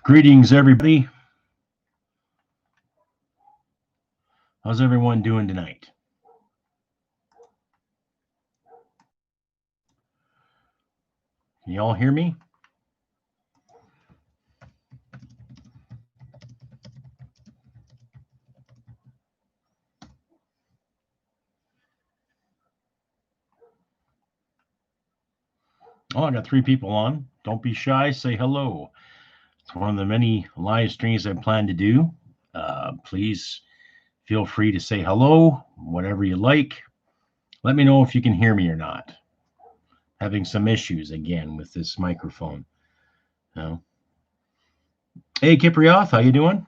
Greetings, everybody. How's everyone doing tonight? Can you all hear me? Oh, I got 3 people on. Don't be shy. Say hello. It's one of the many live streams I plan to do. Please feel free to say hello, whatever you like. Let me know if you can hear me or not. Having some issues again with this microphone. Hey, Kiprioth, how you doing?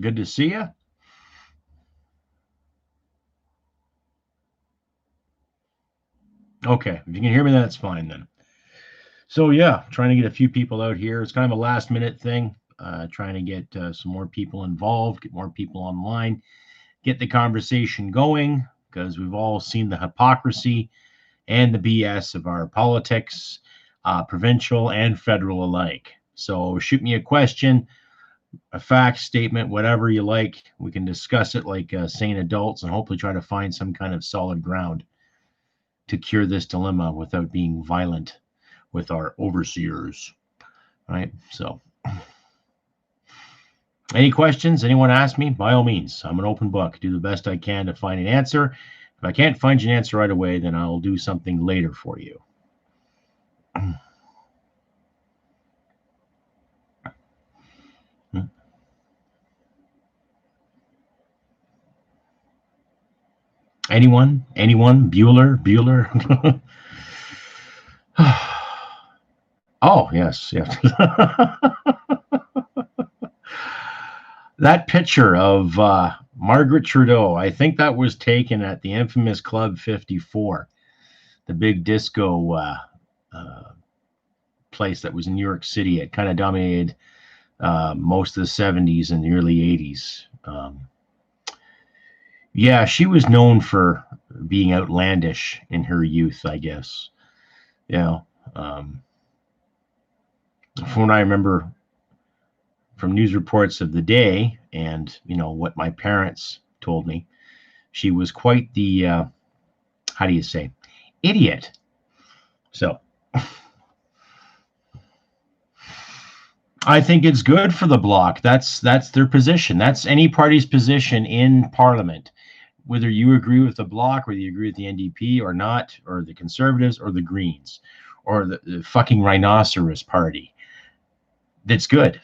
Good to see you. Okay, if you can hear me, that's fine then. So yeah, trying to get a few people out here. It's kind of a last minute thing. Trying to get some more people involved, get more people online, get the conversation going, because we've all seen the hypocrisy and the BS of our politics, provincial and federal alike. So shoot me a question, a fact statement, whatever you like. We can discuss it like sane adults and hopefully try to find some kind of solid ground to cure this dilemma without being violent with our overseers. Right? So any questions? Anyone ask me? By all means, I'm an open book. Do the best I can to find an answer. If I can't find you an answer right away, then I'll do something later for you. Anyone? Bueller? Oh, yes. That picture of Margaret Trudeau, I think that was taken at the infamous Club 54, the big disco place that was in New York City. It kind of dominated most of the 70s and the early 80s. Yeah, she was known for being outlandish in her youth, I guess. From what I remember from news reports of the day and, what my parents told me, she was quite the, how do you say, idiot. So I think it's good for the Bloc. That's their position. That's any party's position in Parliament. Whether you agree with the Bloc, whether you agree with the NDP or not, or the Conservatives or the Greens, or the fucking Rhinoceros Party. That's good.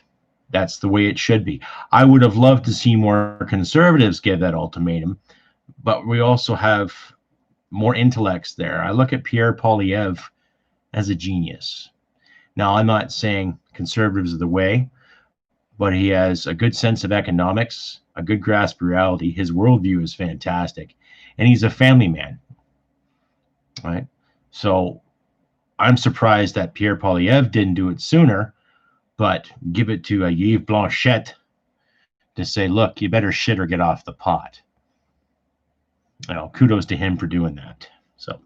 That's the way it should be. I would have loved to see more Conservatives give that ultimatum, but we also have more intellects there. I look at Pierre Poilievre as a genius. Now, I'm not saying Conservatives are the way, but he has a good sense of economics, a good grasp of reality. His worldview is fantastic, and he's a family man, right? So I'm surprised that Pierre Poilievre didn't do it sooner, but give it to Yves Blanchette to say, look, you better shit or get off the pot. Kudos to him for doing that. So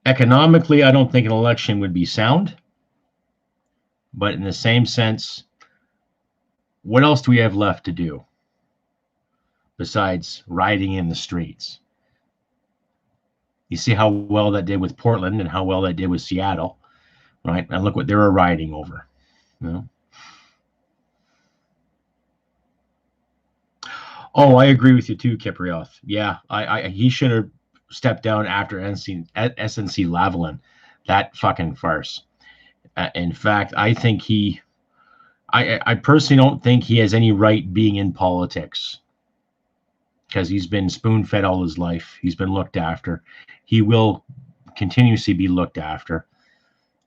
economically, I don't think an election would be sound. But in the same sense, what else do we have left to do besides riding in the streets? You see how well that did with Portland and how well that did with Seattle, right? And look what they were riding over. Oh, I agree with you too, Kiprioth. Yeah, he should have stepped down after SNC Lavalin. That fucking farce. In fact, I think I personally don't think he has any right being in politics, because he's been spoon-fed all his life. He's been looked after. He will continuously be looked after,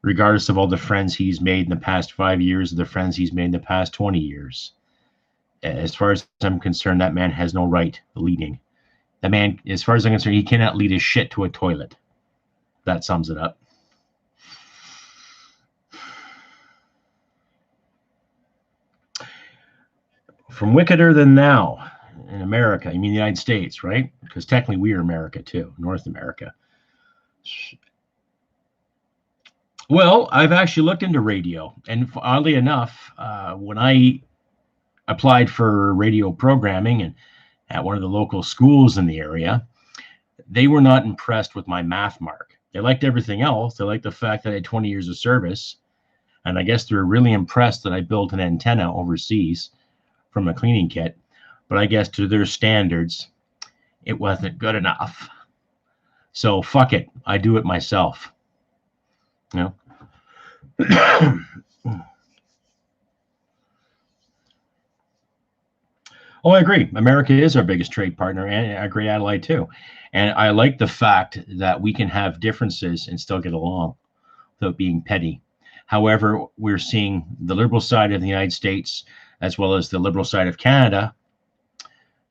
regardless of all the friends he's made in the past 5 years, or the friends he's made in the past 20 years. As far as I'm concerned, that man has no right leading. The man, as far as I'm concerned, he cannot lead his shit to a toilet. That sums it up. From wickeder than now in America, you mean the United States, right? Because technically we are America too, North America. Well, I've actually looked into radio, and oddly enough, when I applied for radio programming and at one of the local schools in the area, they were not impressed with my math mark. They liked everything else. They liked the fact that I had 20 years of service. And I guess they were really impressed that I built an antenna overseas from a cleaning kit. But I guess to their standards, it wasn't good enough. So fuck it. I do it myself. You know? Oh, I agree. America is our biggest trade partner and a great ally too. And I like the fact that we can have differences and still get along without being petty. However, we're seeing the liberal side of the United States as well as the liberal side of Canada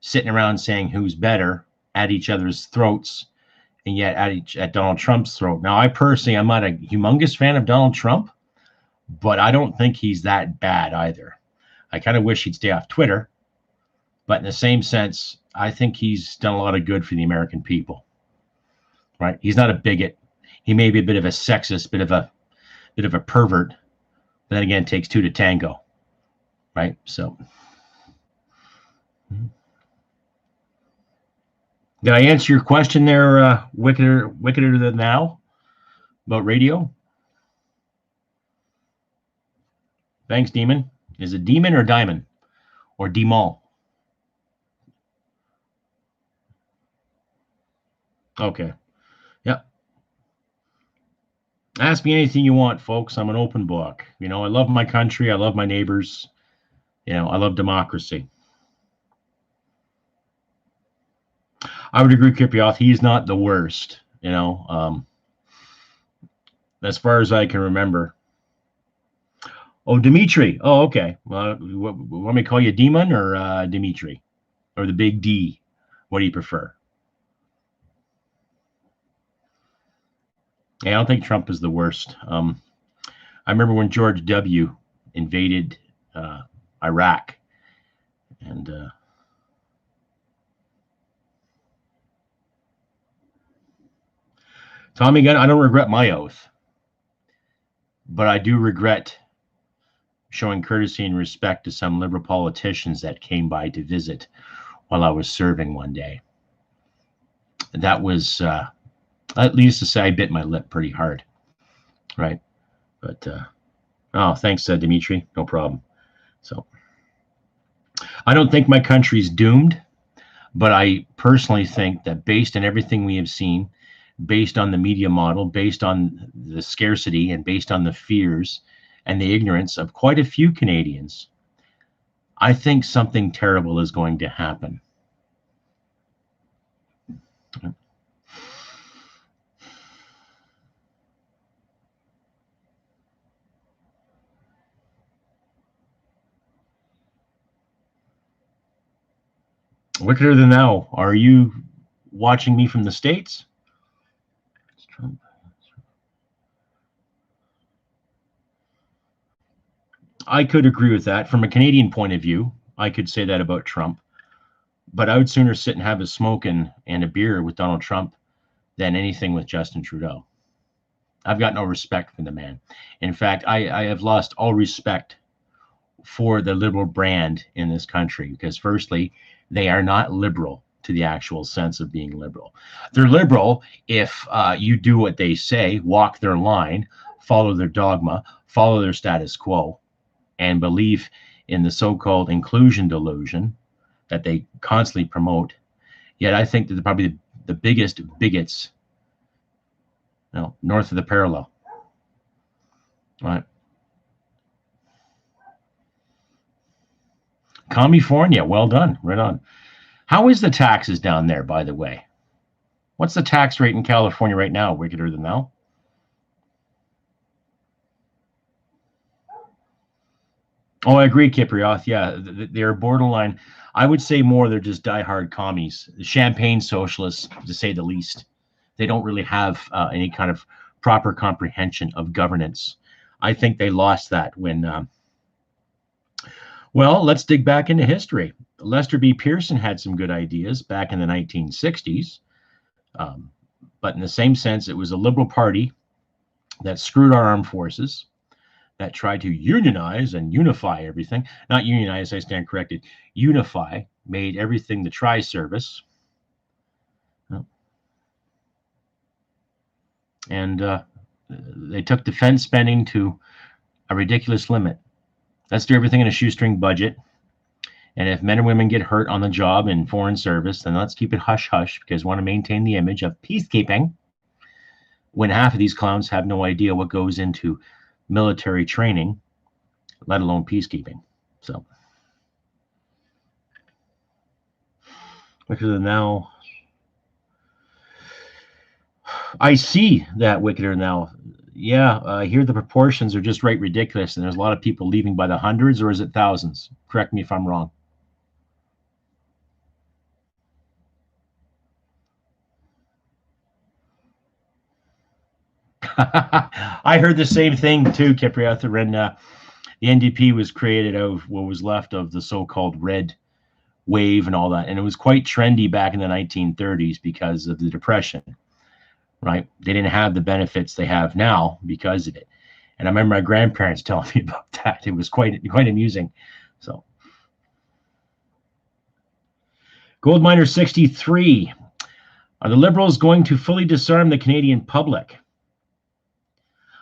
sitting around saying who's better at each other's throats, and yet at Donald Trump's throat. Now, I personally, I'm not a humongous fan of Donald Trump, but I don't think he's that bad either. I kind of wish he'd stay off Twitter, but in the same sense, I think he's done a lot of good for the American people. Right? He's not a bigot. He may be a bit of a sexist, bit of a pervert, but then again, it takes two to tango. Right? So. Did I answer your question there, wickeder than now, about radio? Thanks, Demon. Is it Demon or Diamond? Or Demon? Okay. Yep. Ask me anything you want, folks. I'm an open book. You know, I love my country. I love my neighbors. You know, I love democracy. I would agree, Kiprioth. He's not the worst, you know, as far as I can remember. Oh, Dimitri. Oh, okay. Want me to call you Demon or Dimitri? Or the big D? What do you prefer? Yeah, I don't think Trump is the worst. I remember when George W. invaded Iraq, and Tommy Gunn, I don't regret my oath, but I do regret showing courtesy and respect to some liberal politicians that came by to visit while I was serving one day. That was, at least to say, I bit my lip pretty hard, right? But, oh, thanks, Dimitri. No problem. So, I don't think my country's doomed, but I personally think that based on everything we have seen, based on the media model, based on the scarcity, and based on the fears and the ignorance of quite a few Canadians, I think something terrible is going to happen. Wickeder than thou, are you watching me from the States? I could agree with that. From a Canadian point of view, I could say that about Trump. But I would sooner sit and have a smoke and a beer with Donald Trump than anything with Justin Trudeau. I've got no respect for the man. In fact, I have lost all respect for the liberal brand in this country because, firstly, they are not liberal to the actual sense of being liberal. They're liberal if you do what they say, walk their line, follow their dogma, follow their status quo, and believe in the so-called inclusion delusion that they constantly promote. Yet I think that they're probably the biggest bigots, you know, north of the parallel. Right. California, well done, right on. How is the taxes down there, by the way? What's the tax rate in California right now, wickeder than thou? Oh, I agree, Kiprioth. Yeah, they're borderline. I would say more they're just diehard commies, champagne socialists, to say the least. They don't really have any kind of proper comprehension of governance. I think they lost that when, well, let's dig back into history. Lester B. Pearson had some good ideas back in the 1960s. But in the same sense, it was a liberal party that screwed our armed forces, that tried to unionize and unify everything. Not unionize, I stand corrected. Unify, made everything the tri-service. And they took defense spending to a ridiculous limit. Let's do everything in a shoestring budget. And if men and women get hurt on the job in foreign service, then let's keep it hush-hush because we want to maintain the image of peacekeeping when half of these clowns have no idea what goes into military training, let alone peacekeeping. So, wickeder than thou. I see that wickeder than thou. Yeah, here the proportions are just right ridiculous, and there's a lot of people leaving by the hundreds, or is it thousands? Correct me if I'm wrong. I heard the same thing too, Kipriath, when the NDP was created out of what was left of the so-called red wave and all that. And it was quite trendy back in the 1930s because of the Depression, right? They didn't have the benefits they have now because of it. And I remember my grandparents telling me about that. It was quite amusing. So, Gold Miner 63. Are the Liberals going to fully disarm the Canadian public?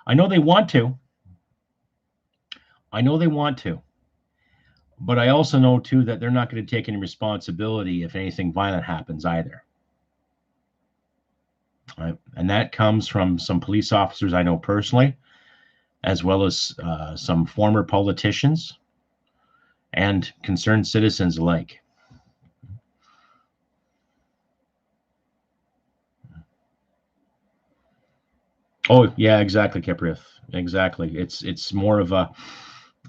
I know they want to. But I also know, too, that they're not going to take any responsibility if anything violent happens either. Right? And that comes from some police officers I know personally, as well as some former politicians and concerned citizens alike. Oh, yeah, exactly, Kiprith. Exactly. It's more of a,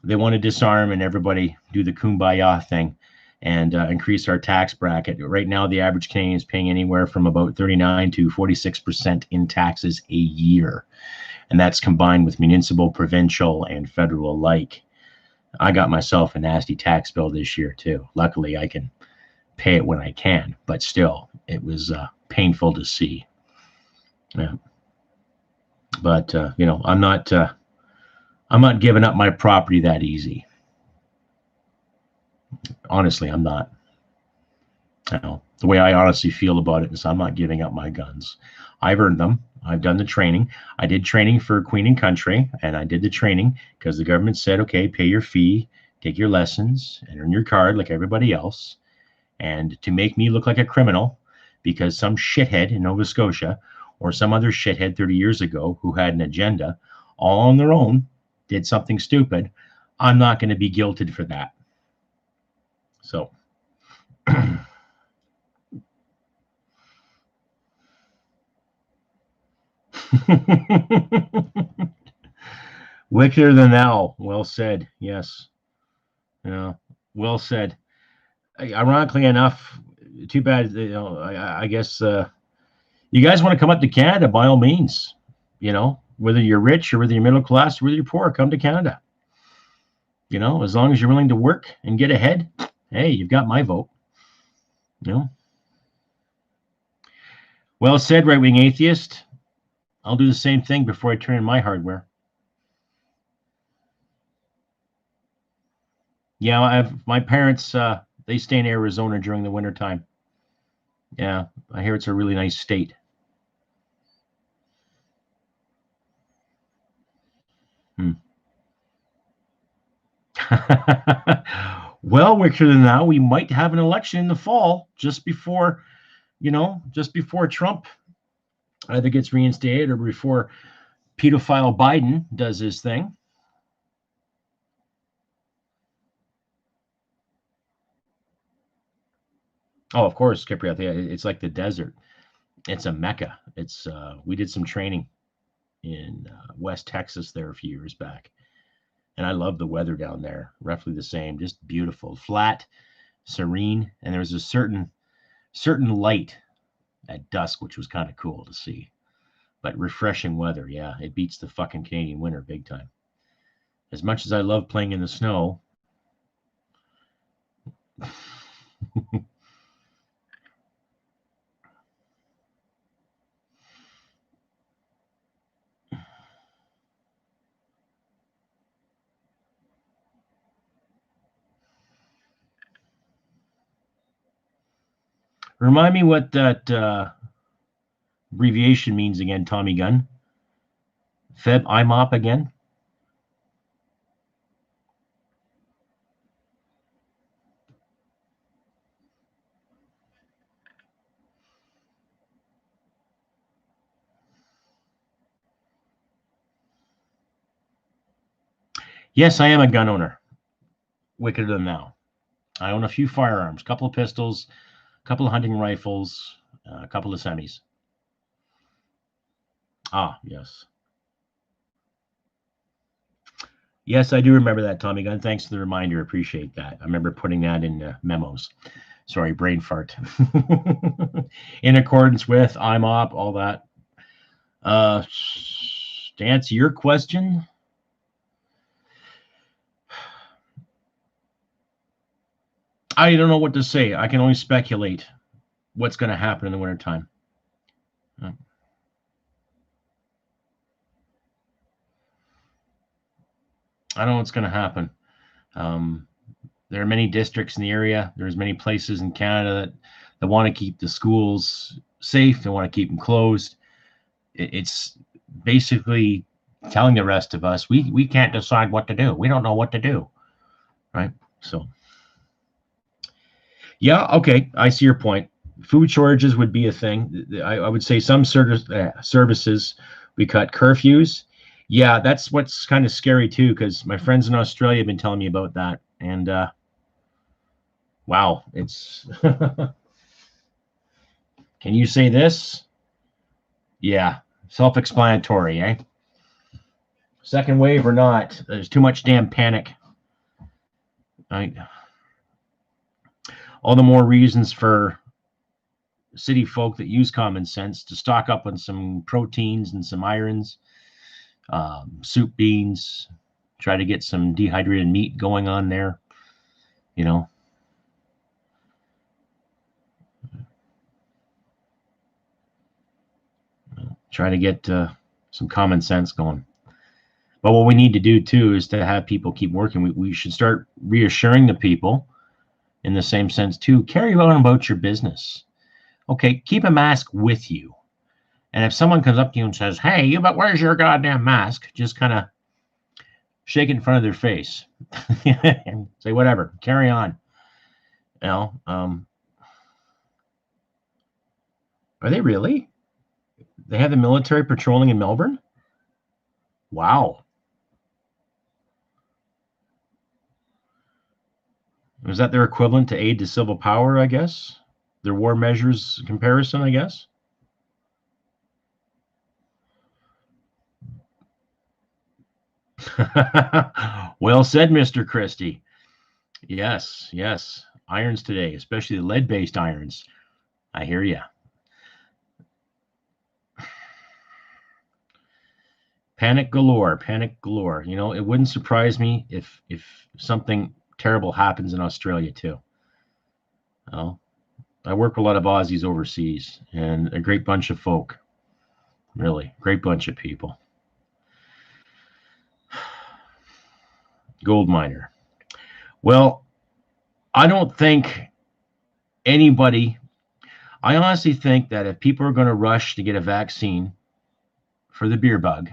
they want to disarm and everybody do the kumbaya thing and increase our tax bracket. Right now, the average Canadian is paying anywhere from about 39 to 46% in taxes a year. And that's combined with municipal, provincial, and federal alike. I got myself a nasty tax bill this year, too. Luckily, I can pay it when I can, but still, it was painful to see. Yeah. But, I'm not giving up my property that easy. Honestly, I'm not. The way I honestly feel about it is I'm not giving up my guns. I've earned them. I've done the training. I did training for Queen and Country, and I did the training because the government said, okay, pay your fee, take your lessons, and earn your card like everybody else. And to make me look like a criminal because some shithead in Nova Scotia or some other shithead 30 years ago who had an agenda all on their own did something stupid, I'm not going to be guilted for that. So wickeder than thou. Well said. Yes. Yeah. Well said. Ironically enough, too bad. I guess you guys want to come up to Canada, by all means. Whether you're rich or whether you're middle class, or whether you're poor, come to Canada. As long as you're willing to work and get ahead, hey, you've got my vote. Well said, right-wing atheist. I'll do the same thing before I turn in my hardware. Yeah, my parents, they stay in Arizona during the wintertime. Yeah, I hear it's a really nice state. Well, wickeder than now, we might have an election in the fall just before Trump either gets reinstated or before pedophile Biden does his thing. Oh, of course, Kipriath. Yeah, it's like the desert. It's a mecca. We did some training in West Texas there a few years back, and I love the weather down there. Roughly the same, just beautiful, flat, serene, and there was a certain light at dusk, which was kind of cool to see. But refreshing weather, yeah, it beats the fucking Canadian winter big time. As much as I love playing in the snow. Remind me what that abbreviation means again, Tommy Gunn. Feb IMOP again? Yes, I am a gun owner. Wickeder than thou. I own a few firearms, a couple of pistols, a couple of hunting rifles, a couple of semis. Ah, yes. Yes, I do remember that, Tommy Gunn. Thanks for the reminder. Appreciate that. I remember putting that in memos. Sorry, brain fart. In accordance with IMOP, all that. To answer your question, I don't know what to say. I can only speculate what's going to happen in the wintertime. I don't know what's going to happen. There are many districts in the area. There's many places in Canada that want to keep the schools safe. They want to keep them closed. It's basically telling the rest of us we can't decide what to do. We don't know what to do, right? So, yeah, okay, I see your point. Food shortages would be a thing. I would say some services we cut curfews. Yeah, that's what's kind of scary too, because my friends in Australia have been telling me about that, and wow, it's. Can you say this? Yeah, self-explanatory, eh? Second wave or not, there's too much damn panic. Right? All the more reasons for city folk that use common sense to stock up on some proteins and some irons, soup beans, try to get some dehydrated meat going on there, you know. Try to get some common sense going. But what we need to do too is to have people keep working. We should start reassuring the people in the same sense too. Carry on about your business. Okay, keep a mask with you. And if someone comes up to you and says, "Hey, but where's your goddamn mask?" Just kind of shake it in front of their face and say, "Whatever, carry on." You know, are they really? They have the military patrolling in Melbourne? Wow. Is that their equivalent to aid to civil power, I guess? Their war measures comparison, I guess? Well said, Mr. Christie. Yes, yes. Irons today, especially the lead-based irons. I hear you. Panic galore, panic galore. You know, it wouldn't surprise me if something terrible happens in Australia too. Oh, I work with a lot of Aussies overseas, and a great bunch of folk. Really, great bunch of people. Gold miner. Well, I don't think anybody. I honestly think that if people are going to rush to get a vaccine for the beer bug,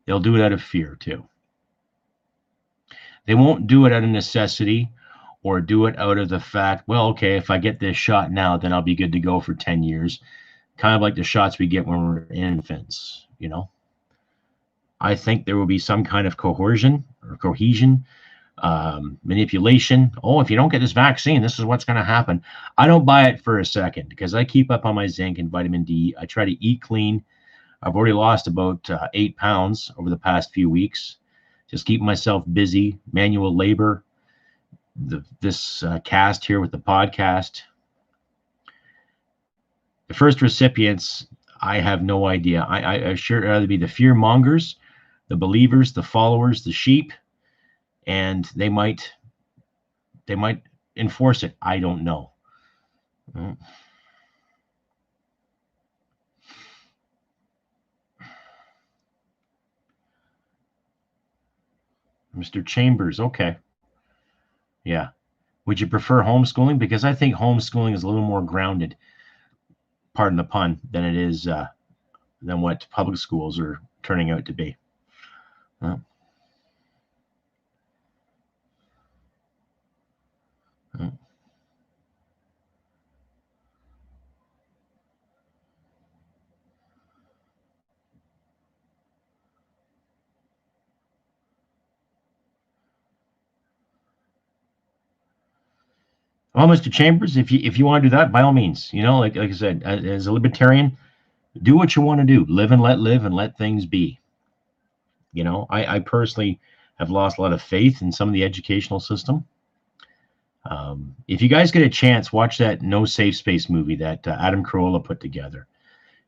they'll do it out of fear too. They won't do it out of necessity or do it out of the fact, well, okay, if I get this shot now, then I'll be good to go for 10 years. Kind of like the shots we get when we're infants, you know? I think there will be some kind of coercion or cohesion, manipulation. Oh, if you don't get this vaccine, this is what's going to happen. I don't buy it for a second because I keep up on my zinc and vitamin D. I try to eat clean. I've already lost about 8 pounds over the past few weeks. Just keeping myself busy, manual labor, this cast here with the podcast. The first recipients, I have no idea. I sure either be the fear mongers, the believers, the followers, the sheep, and they might enforce it. I don't know. Mr. Chambers, okay. Yeah. Would you prefer homeschooling? Because I think homeschooling is a little more grounded, pardon the pun, than it is than what public schools are turning out to be. Uh, uh. Well, Mr. Chambers, if you want to do that, by all means, like I said, as a libertarian, do what you want to do. Live and let things be. I personally have lost a lot of faith in some of the educational system. If you guys get a chance, watch that No Safe Space movie that Adam Carolla put together.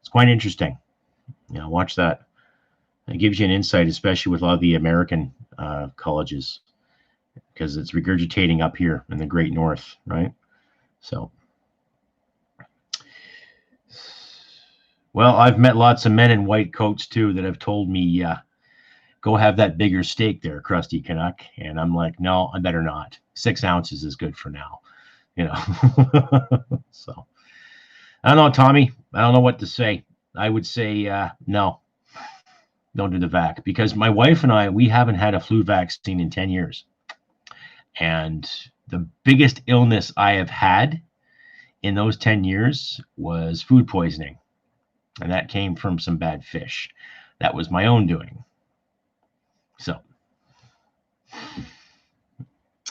It's quite interesting. Watch that. It gives you an insight, especially with a lot of the American colleges, because it's regurgitating up here in the Great North, right? So, well, I've met lots of men in white coats too that have told me, go have that bigger steak there, Crusty Canuck. And I'm like, no, I better not. 6 ounces is good for now, So, I don't know, Tommy. I don't know what to say. I would say no, don't do the vac, because my wife and I, we haven't had a flu vaccine in 10 years. And the biggest illness I have had in those 10 years was food poisoning. And that came from some bad fish. That was my own doing. So,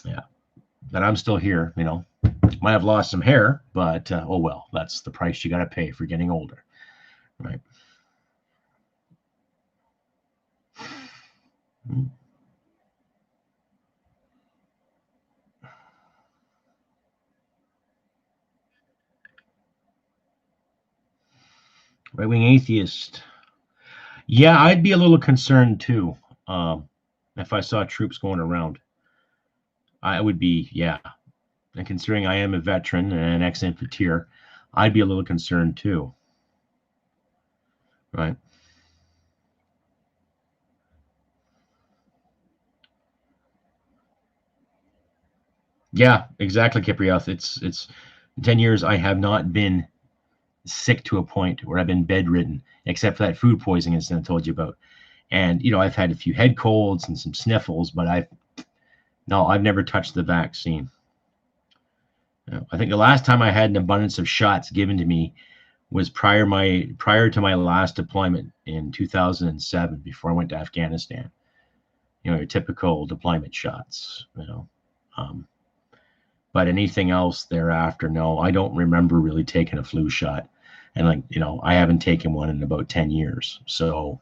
yeah. But I'm still here, Might have lost some hair, but oh well, that's the price you got to pay for getting older, right? Right-wing atheist. Yeah, I'd be a little concerned too. If I saw troops going around, I would be, yeah. And considering I am a veteran and an ex-infantry, I'd be a little concerned too. Right. Yeah, exactly, Kipriath. It's 10 years I have not been sick to a point where I've been bedridden, except for that food poisoning incident I told you about. And I've had a few head colds and some sniffles, but I've never touched the vaccine. I think the last time I had an abundance of shots given to me was prior to my last deployment in 2007, before I went to Afghanistan. Your typical deployment shots. But anything else thereafter, no, I don't remember really taking a flu shot. And I haven't taken one in about 10 years. So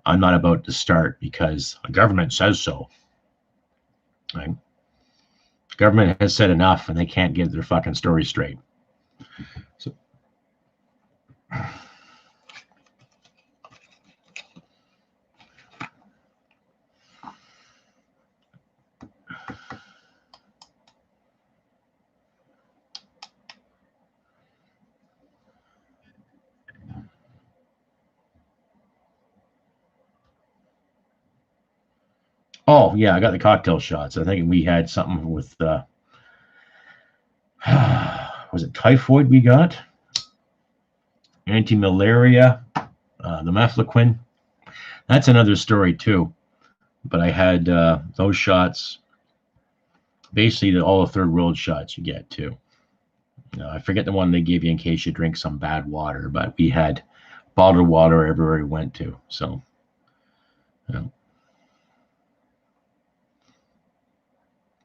I'm not about to start because the government says so. Right? Government has said enough and they can't get their fucking story straight. So, oh yeah, I got the cocktail shots. I think we had something with was it typhoid we got? Anti-malaria, the mefloquine. That's another story too. But I had those shots, basically all the third world shots you get too. I forget the one they gave you in case you drink some bad water, but we had bottled water everywhere we went to. So,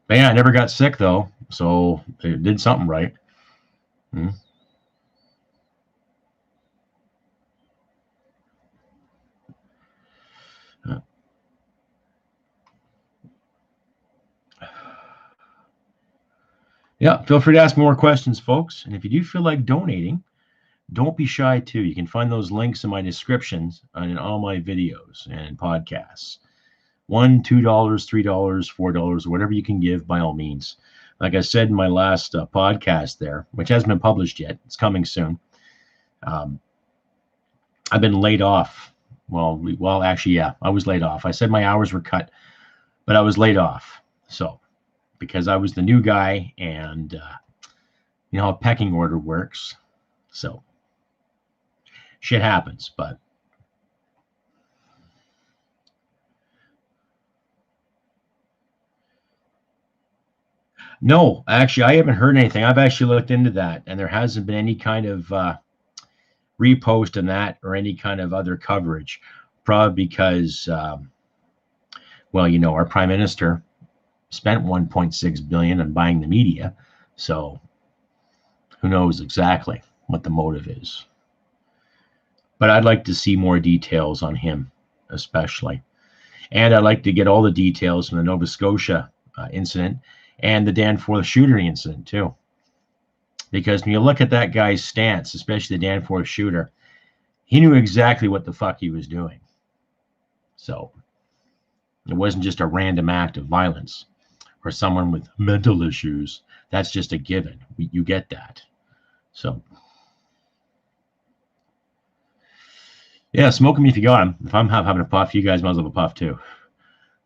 but yeah, I never got sick though, so they did something right. Hmm. Yeah, feel free to ask more questions, folks. And if you do feel like donating, don't be shy too. You can find those links in my descriptions and in all my videos and podcasts. $1, $2, $3, $4, whatever you can give, by all means. Like I said in my last podcast there, which hasn't been published yet, it's coming soon. I've been laid off. Actually, yeah, I was laid off. I said my hours were cut, but I was laid off. So because I was the new guy, and you know how a pecking order works. So shit happens, but no, actually, I haven't heard anything. I've actually looked into that, and there hasn't been any kind of repost in that or any kind of other coverage. Probably because, well, you know, our prime minister spent 1.6 billion on buying the media, so who knows exactly what the motive is. But I'd like to see more details on him, especially, and I'd like to get all the details from the Nova Scotia incident and the Danforth shooter incident too. Because when you look at that guy's stance, especially the Danforth shooter, he knew exactly what the fuck he was doing. So it wasn't just a random act of violence or someone with mental issues. That's just a given. You get that. So yeah, smoke him if you got him. If I'm having a puff, you guys might as well have a puff too.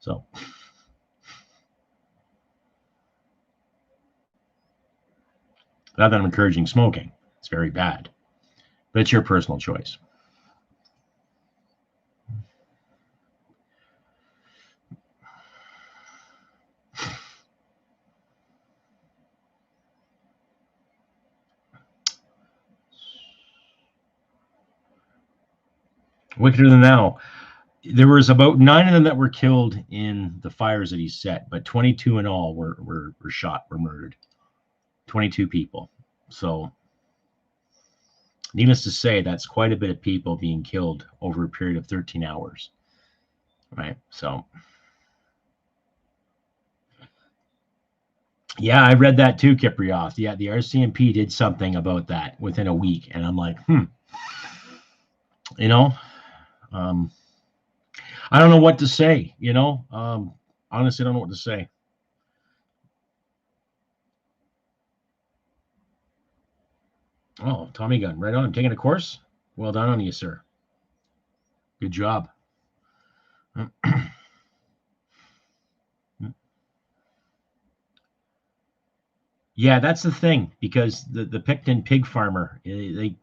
So not that I'm encouraging smoking. It's very bad. But it's your personal choice. Wickeder than thou. There was about 9 of them that were killed in the fires that he set, but 22 in all were shot, were murdered. 22 people. So needless to say, that's quite a bit of people being killed over a period of 13 hours. Right? So yeah, I read that too, Kiprioth. Yeah, the RCMP did something about that within a week. And I'm like, you know, I don't know what to say, you know. Honestly, I don't know what to say. Oh, Tommy gun, right on. Taking a course? Well done on you, sir. Good job. Yeah, that's the thing, because the Picton pig farmer, they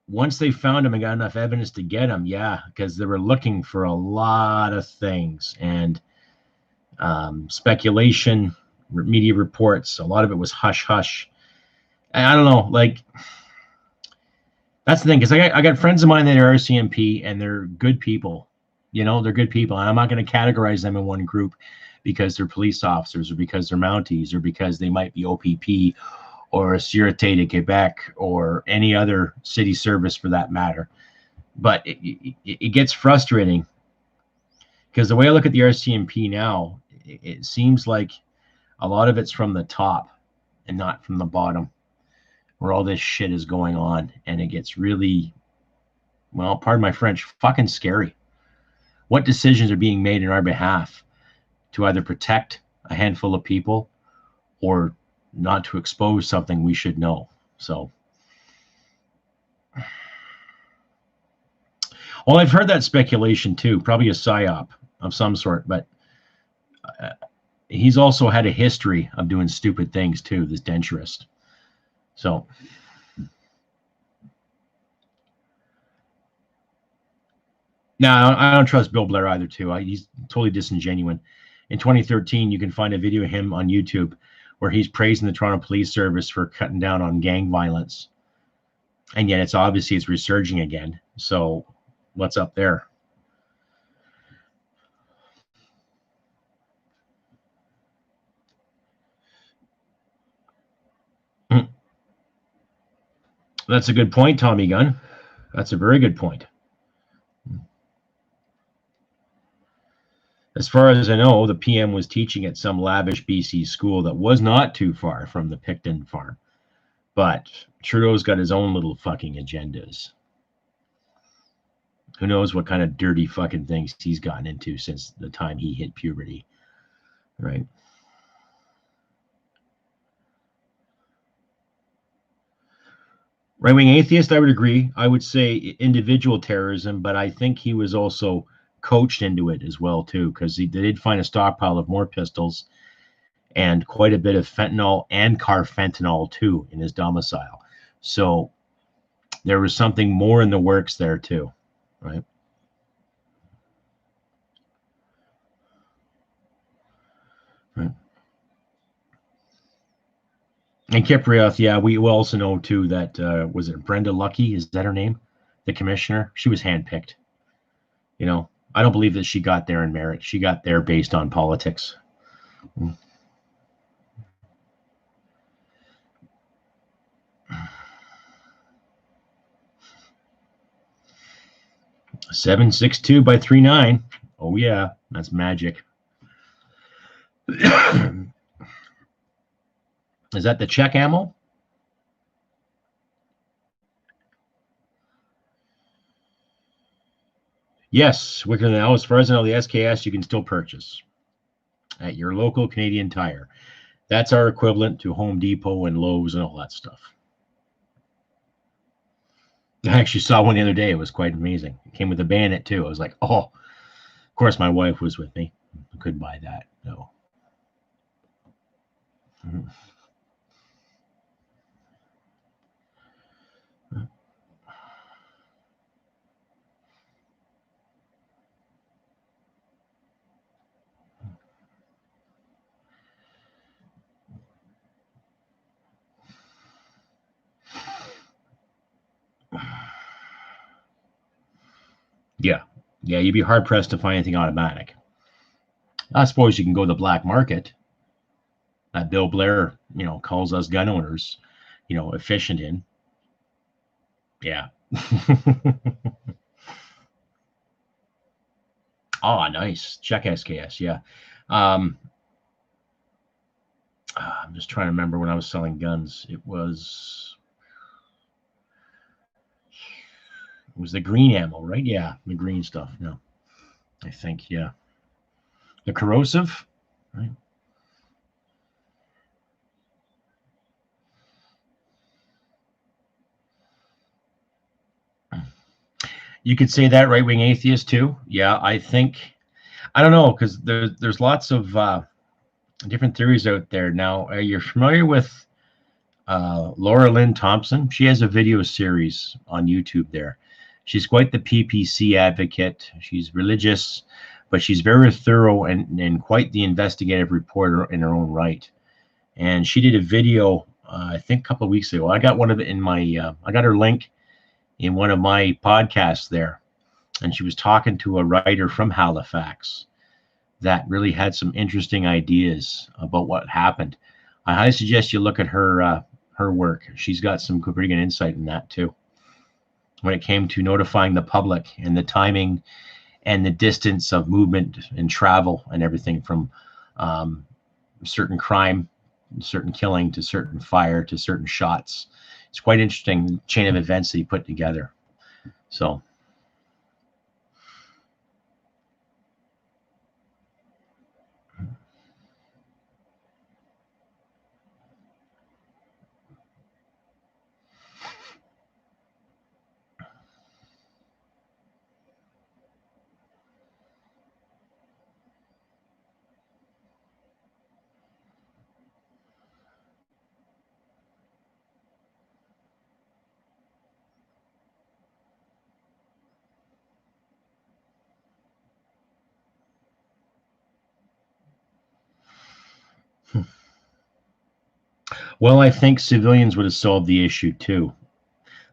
once they found him and got enough evidence to get him, yeah, because they were looking for a lot of things, and speculation, media reports, a lot of it was hush hush. And I don't know, like, that's the thing, because I got friends of mine that are RCMP, and they're good people. You know, they're good people, and I'm not going to categorize them in one group because they're police officers or because they're Mounties or because they might be OPP or Sûreté de Quebec or any other city service for that matter. But it gets frustrating because the way I look at the RCMP now, it seems like a lot of it's from the top and not from the bottom, where all this shit is going on, and it gets really, well, pardon my French, fucking scary. What decisions are being made in our behalf to either protect a handful of people or not to expose something we should know? So, well, I've heard that speculation too, probably a psyop of some sort, but he's also had a history of doing stupid things too, this denturist. So, no, I don't trust Bill Blair either too. He's totally disingenuous. In 2013, you can find a video of him on YouTube where he's praising the Toronto Police Service for cutting down on gang violence. And yet it's obviously it's resurging again. So what's up there? That's a good point, Tommy Gunn. That's a very good point. As far as I know, the PM was teaching at some lavish BC school that was not too far from the Picton farm. But Trudeau's got his own little fucking agendas. Who knows what kind of dirty fucking things he's gotten into since the time he hit puberty, right? Right-wing atheist, I would agree. I would say individual terrorism, but I think he was also coached into it as well too, because they did find a stockpile of more pistols, and quite a bit of fentanyl and carfentanil too in his domicile. So there was something more in the works there too, right? Right. And Kiprioth, yeah, we also know too that was it Brenda Lucky? Is that her name? The commissioner. She was handpicked. You know, I don't believe that she got there in merit. She got there based on politics. 762 by 39. Oh yeah, that's magic. Is that the check ammo? Yes, Wicker now, as far as I know, the SKS you can still purchase at your local Canadian Tire. That's our equivalent to Home Depot and Lowe's and all that stuff. I actually saw one the other day. It was quite amazing. It came with a bayonet too. I was like, oh, of course my wife was with me. I couldn't buy that. No. Yeah. Yeah, you'd be hard pressed to find anything automatic. I suppose you can go to the black market that Bill Blair, calls us gun owners, efficient in. Yeah. Oh, nice. Check SKS. Yeah. Um, I'm just trying to remember when I was selling guns. It was the green ammo, right? Yeah, the green stuff. No, I think, yeah. The corrosive, right? You could say that right-wing atheist too. Yeah, I think I don't know because there's lots of different theories out there now. You're familiar with Laura Lynn Thompson? She has a video series on YouTube there. She's quite the PPC advocate. She's religious, but she's very thorough and quite the investigative reporter in her own right. And she did a video, I think, a couple of weeks ago. I got one of it in my, I got her link in one of my podcasts there, and she was talking to a writer from Halifax that really had some interesting ideas about what happened. I highly suggest you look at her work. She's got some pretty good insight in that too. When it came to notifying the public and the timing and the distance of movement and travel and everything from certain crime, certain killing to certain fire to certain shots. It's quite interesting chain of events that he put together. So well, I think civilians would have solved the issue too.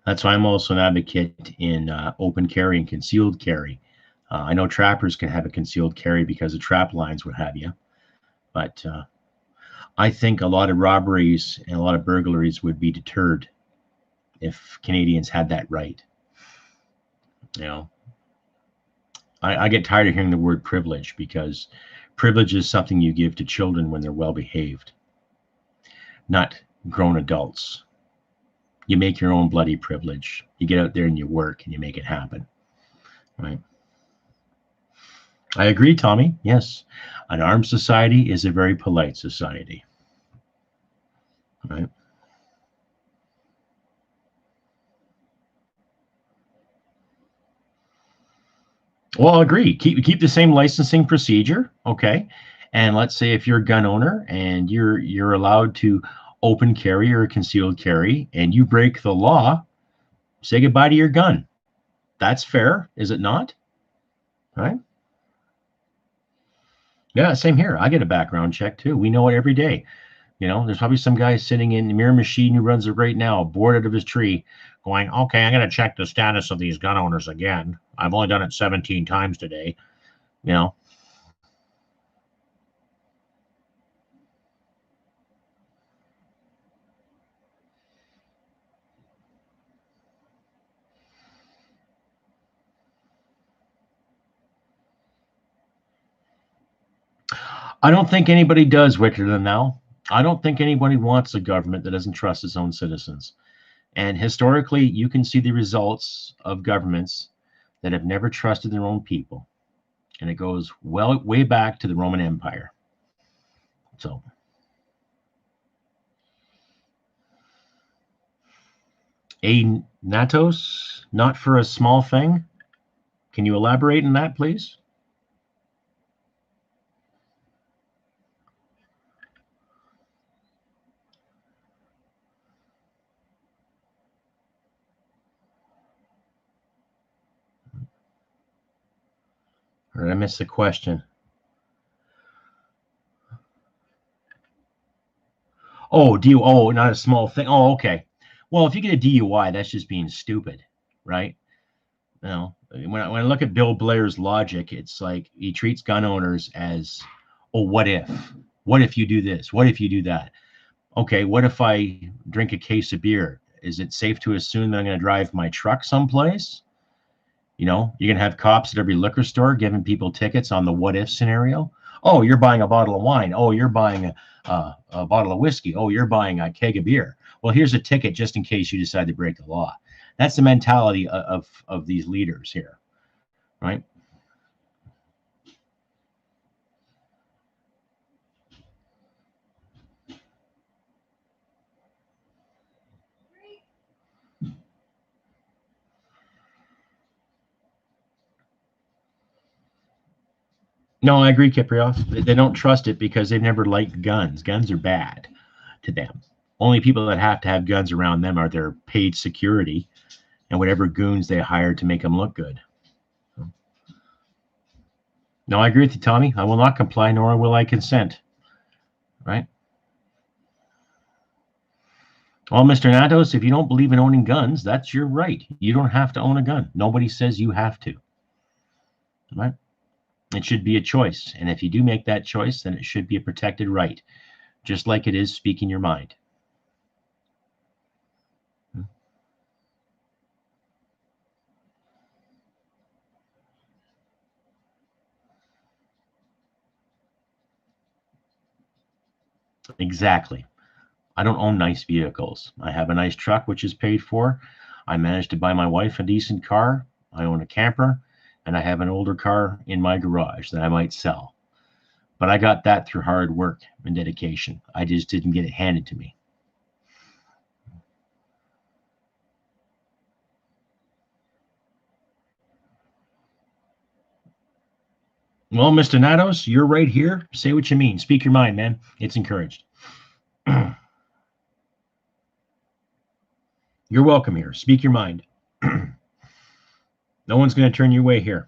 That's why I'm also an advocate in open carry and concealed carry. I know trappers can have a concealed carry because of trap lines, what have you. But I think a lot of robberies and a lot of burglaries would be deterred if Canadians had that right. You know, I get tired of hearing the word privilege because privilege is something you give to children when they're well behaved, not grown adults. You make your own bloody privilege. You get out there and you work and you make it happen. Right. I agree, Tommy. Yes. An armed society is a very polite society. Right. Well, I'll agree. Keep the same licensing procedure. Okay. And let's say if you're a gun owner and you're allowed to open carry or concealed carry, and you break the law, say goodbye to your gun. That's fair, is it not? Right? Yeah, same here. I get a background check too. We know it every day. There's probably some guy sitting in the mirror machine who runs it right now, bored out of his tree, going, okay, I'm going to check the status of these gun owners again. I've only done it 17 times today. You know, I don't think anybody does, wickeder than now. I don't think anybody wants a government that doesn't trust its own citizens. And historically, you can see the results of governments that have never trusted their own people. And it goes well way back to the Roman Empire. So a natos, not for a small thing. Can you elaborate on that, please? Or did I miss the question? Oh, oh, not a small thing. Oh, okay. Well, if you get a DUI, that's just being stupid, right? When I look at Bill Blair's logic, it's like he treats gun owners as, oh, what if? What if you do this? What if you do that? Okay, what if I drink a case of beer? Is it safe to assume that I'm going to drive my truck someplace? You're going to have cops at every liquor store giving people tickets on the what if scenario. Oh, you're buying a bottle of wine. Oh, you're buying a bottle of whiskey. Oh, you're buying a keg of beer. Well, here's a ticket just in case you decide to break the law. That's the mentality of these leaders here, right? No, I agree, Kiprioff. They don't trust it because they've never liked guns. Guns are bad to them. Only people that have to have guns around them are their paid security and whatever goons they hire to make them look good. No, I agree with you, Tommy. I will not comply, nor will I consent. Right? Well, Mr. Natos, if you don't believe in owning guns, that's your right. You don't have to own a gun. Nobody says you have to. Right? It should be a choice. And if you do make that choice, then it should be a protected right, just like it is speaking your mind. Exactly. I don't own nice vehicles. I have a nice truck, which is paid for. I managed to buy my wife a decent car. I own a camper, and I have an older car in my garage that I might sell. But I got that through hard work and dedication. I just didn't get it handed to me. Well, Mr. Natos, you're right here. Say what you mean. Speak your mind, man. It's encouraged. You're welcome here. Speak your mind. No one's going to turn you away here.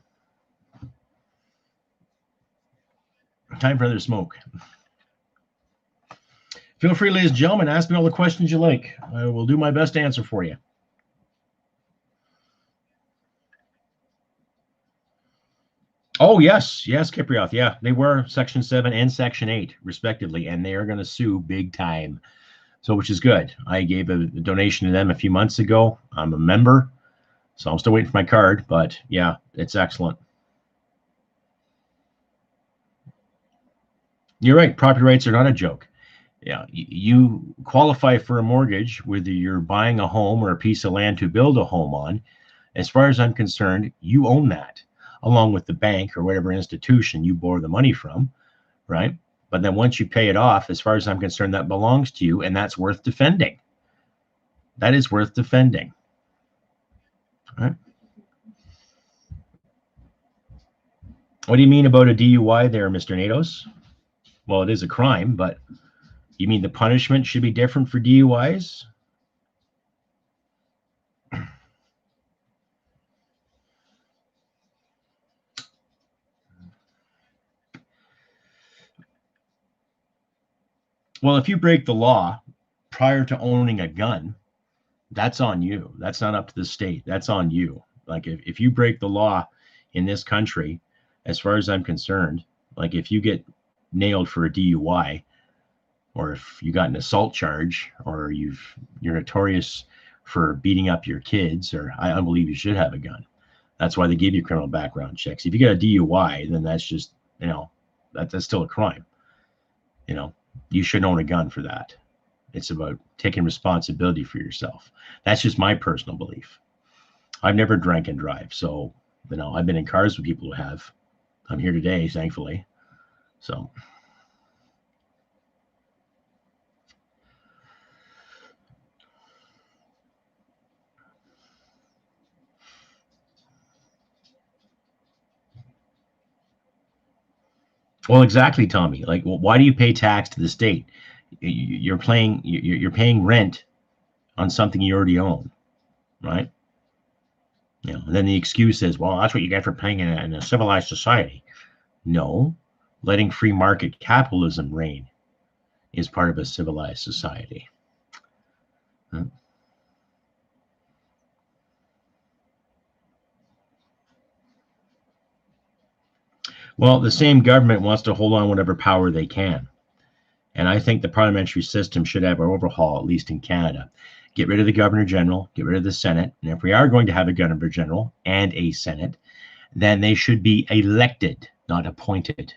Time for another smoke. Feel free, ladies and gentlemen, ask me all the questions you like. I will do my best to answer for you. Oh, yes. Yes, Kiprioff. Yeah, they were Section 7 and Section 8, respectively, and they are going to sue big time. So, which is good. I gave a donation to them a few months ago. I'm a member, so I'm still waiting for my card, but yeah, it's excellent. You're right. Property rights are not a joke. Yeah, you qualify for a mortgage, whether you're buying a home or a piece of land to build a home on. As far as I'm concerned, you own that, along with the bank or whatever institution you borrow the money from, right? But then once you pay it off, as far as I'm concerned, that belongs to you, and that's worth defending. That is worth defending. All right. What do you mean about a DUI there, Mr. Natos? Well, it is a crime, but you mean the punishment should be different for DUIs? Well, if you break the law prior to owning a gun, that's on you. That's not up to the state. That's on you. Like if you break the law in this country, as far as I'm concerned, like if you get nailed for a DUI, or if you got an assault charge, or you're notorious for beating up your kids, or I believe you should have a gun. That's why they give you criminal background checks. If you get a DUI, then that's just, that's still a crime. You shouldn't own a gun for that. It's about taking responsibility for yourself. That's just my personal belief. I've never drank and drive, so I've been in cars with people who have. I'm here today, thankfully. So. Well, exactly, Tommy. Like, why do you pay tax to the state? You're paying rent on something you already own, right? And then the excuse is, well, that's what you get for playing in a civilized society. No, letting free market capitalism reign is part of a civilized society. Well, the same government wants to hold on whatever power they can. And I think the parliamentary system should have an overhaul, at least in Canada. Get rid of the Governor General, get rid of the Senate. And if we are going to have a Governor General and a Senate, then they should be elected, not appointed.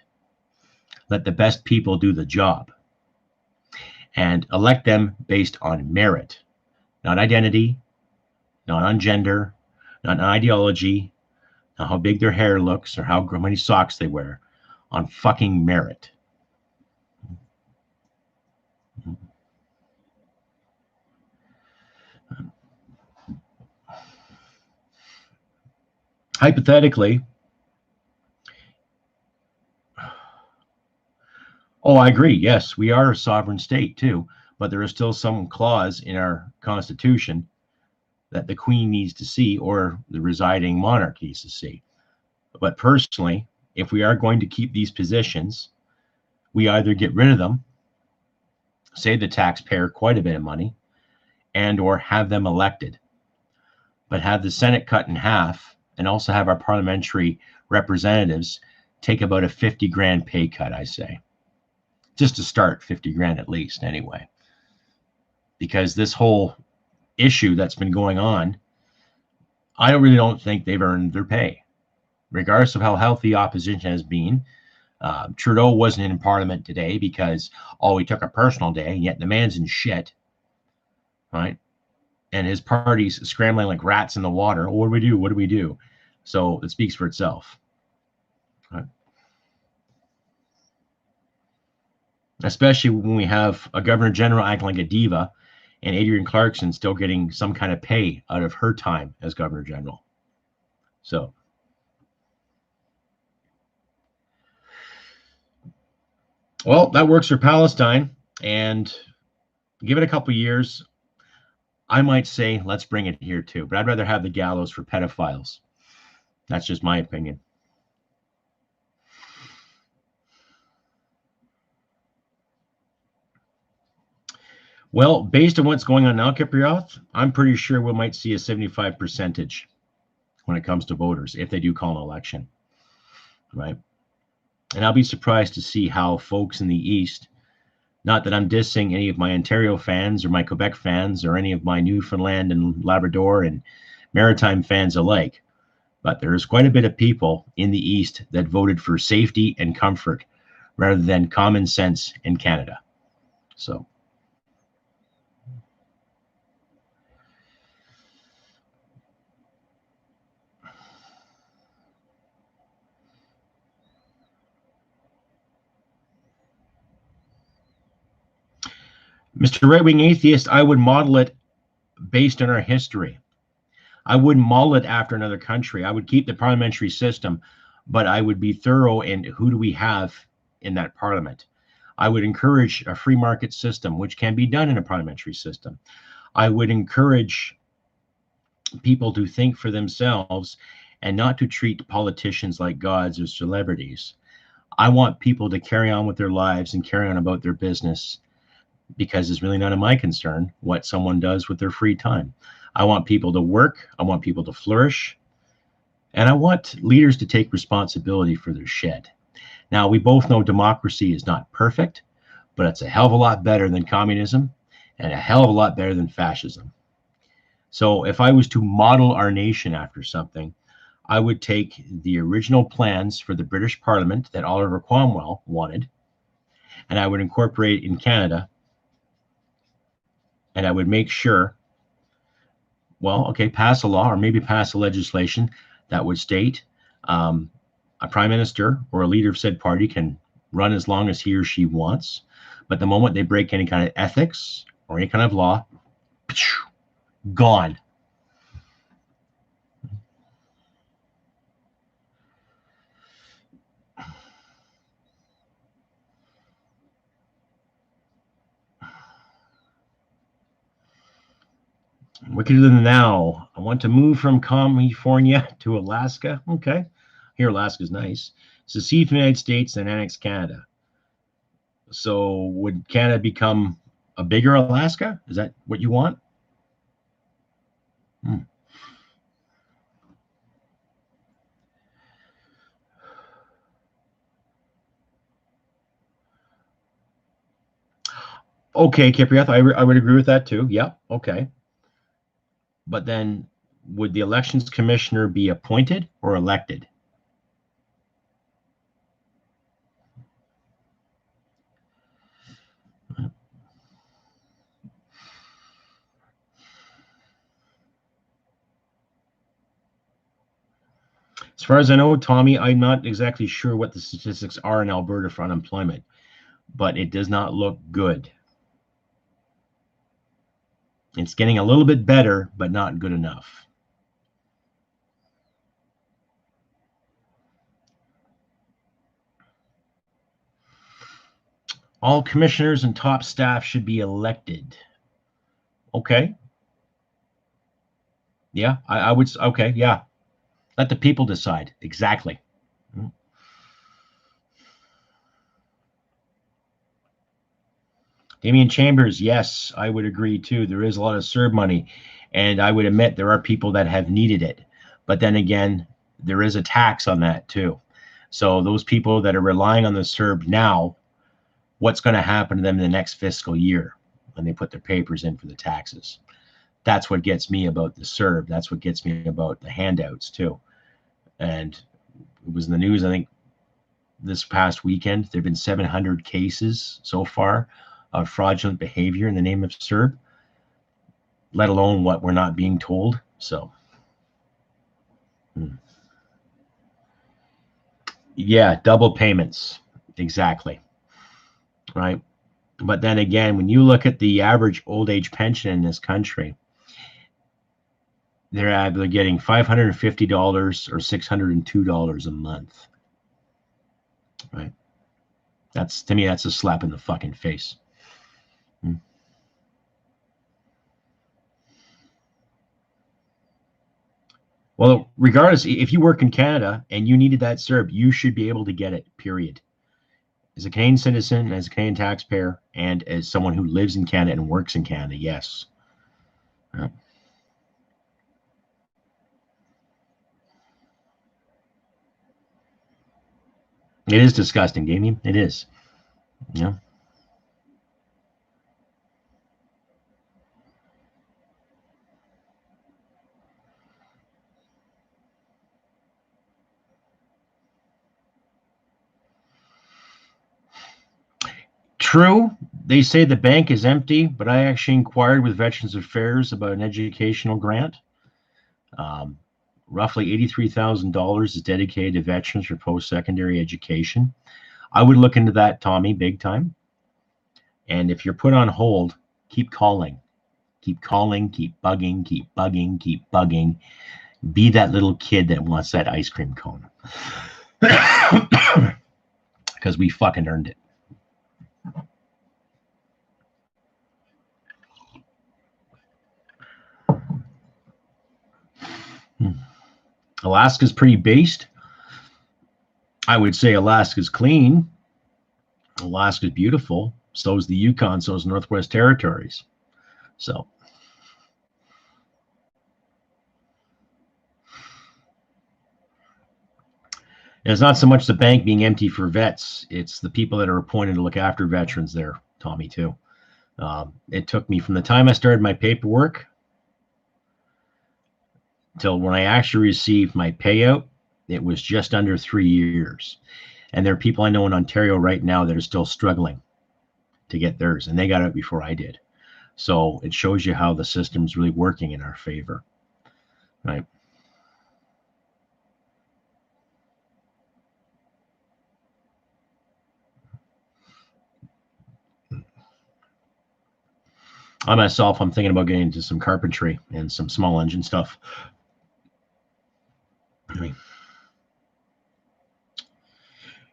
Let the best people do the job. And elect them based on merit, not identity, not on gender, not on ideology, not how big their hair looks or how many socks they wear, on fucking merit. Hypothetically, I agree. Yes, we are a sovereign state too, but there is still some clause in our constitution that the Queen needs to see or the residing monarch needs to see. But personally, if we are going to keep these positions, we either get rid of them, save the taxpayer quite a bit of money, and or have them elected, but have the Senate cut in half and also have our parliamentary representatives take about a 50 grand pay cut, I say. Just to start, 50 grand at least anyway. Because this whole issue that's been going on, I really don't think they've earned their pay. Regardless of how healthy the opposition has been, Trudeau wasn't in Parliament today because, he took a personal day, and yet the man's in shit, right? And his party's scrambling like rats in the water. What do we do? What do we do? So it speaks for itself. Right? Especially when we have a Governor General acting like a diva and Adrienne Clarkson still getting some kind of pay out of her time as Governor General. So. Well, that works for Palestine. And give it a couple years, I might say, let's bring it here too. But I'd rather have the gallows for pedophiles. That's just my opinion. Well, based on what's going on now, Kiprioth, I'm pretty sure we might see a 75% when it comes to voters if they do call an election, right? And I'll be surprised to see how folks in the East, not that I'm dissing any of my Ontario fans or my Quebec fans or any of my Newfoundland and Labrador and Maritime fans alike, but there's quite a bit of people in the East that voted for safety and comfort rather than common sense in Canada. So. Mr. Right-Wing Atheist, I would model it based on our history. I wouldn't model it after another country. I would keep the parliamentary system, but I would be thorough in who do we have in that parliament. I would encourage a free market system, which can be done in a parliamentary system. I would encourage people to think for themselves and not to treat politicians like gods or celebrities. I want people to carry on with their lives and carry on about their business, because it's really none of my concern what someone does with their free time. I want people to work. I want people to flourish. And I want leaders to take responsibility for their shit. Now, we both know democracy is not perfect, but it's a hell of a lot better than communism and a hell of a lot better than fascism. So if I was to model our nation after something, I would take the original plans for the British Parliament that Oliver Cromwell wanted, and I would incorporate it in Canada, and I would make sure, well, okay, pass a law or maybe pass a legislation that would state a prime minister or a leader of said party can run as long as he or she wants, but the moment they break any kind of ethics or any kind of law, gone. Wickeder than now. I want to move from California to Alaska. Okay. Here, Alaska's nice. Secede from the United States and annex Canada. So would Canada become a bigger Alaska? Is that what you want? Okay, Kipriath, I would agree with that too. Yeah, okay. But then would the elections commissioner be appointed or elected? As far as I know, Tommy, I'm not exactly sure what the statistics are in Alberta for unemployment, but it does not look good. It's getting a little bit better, but not good enough. All commissioners and top staff should be elected. Okay. Yeah, I would. Okay, yeah. Let the people decide. Exactly. Damian Chambers, yes, I would agree too. There is a lot of CERB money, and I would admit there are people that have needed it. But then again, there is a tax on that too. So those people that are relying on the CERB now, what's going to happen to them in the next fiscal year when they put their papers in for the taxes? That's what gets me about the CERB. That's what gets me about the handouts too. And it was in the news, I think, this past weekend. There have been 700 cases so far of fraudulent behavior in the name of CERB, let alone what we're not being told. So, yeah, double payments. Exactly. Right. But then again, when you look at the average old age pension in this country, they're either getting $550 or $602 a month. Right. That's, to me, that's a slap in the fucking face. Well, regardless, if you work in Canada and you needed that CERB, you should be able to get it, period. As a Canadian citizen, as a Canadian taxpayer, and as someone who lives in Canada and works in Canada, yes. Yeah. It is disgusting, Damien. It is. Yeah. True. They say the bank is empty, but I actually inquired with Veterans Affairs about an educational grant. Roughly $83,000 is dedicated to veterans for post-secondary education. I would look into that, Tommy, big time. And if you're put on hold, keep calling. Keep calling, keep bugging, keep bugging, keep bugging. Be that little kid that wants that ice cream cone. Because we fucking earned it. Alaska's pretty based. I would say Alaska's clean. Alaska's beautiful. So is the Yukon. So is Northwest Territories. So and it's not so much the bank being empty for vets. It's the people that are appointed to look after veterans there, Tommy, too. It took me from the time I started my paperwork till when I actually received my payout, it was just under 3 years. And there are people I know in Ontario right now that are still struggling to get theirs, and they got it before I did. So it shows you how the system's really working in our favor, right? I myself, I'm thinking about getting into some carpentry and some small engine stuff. I mean,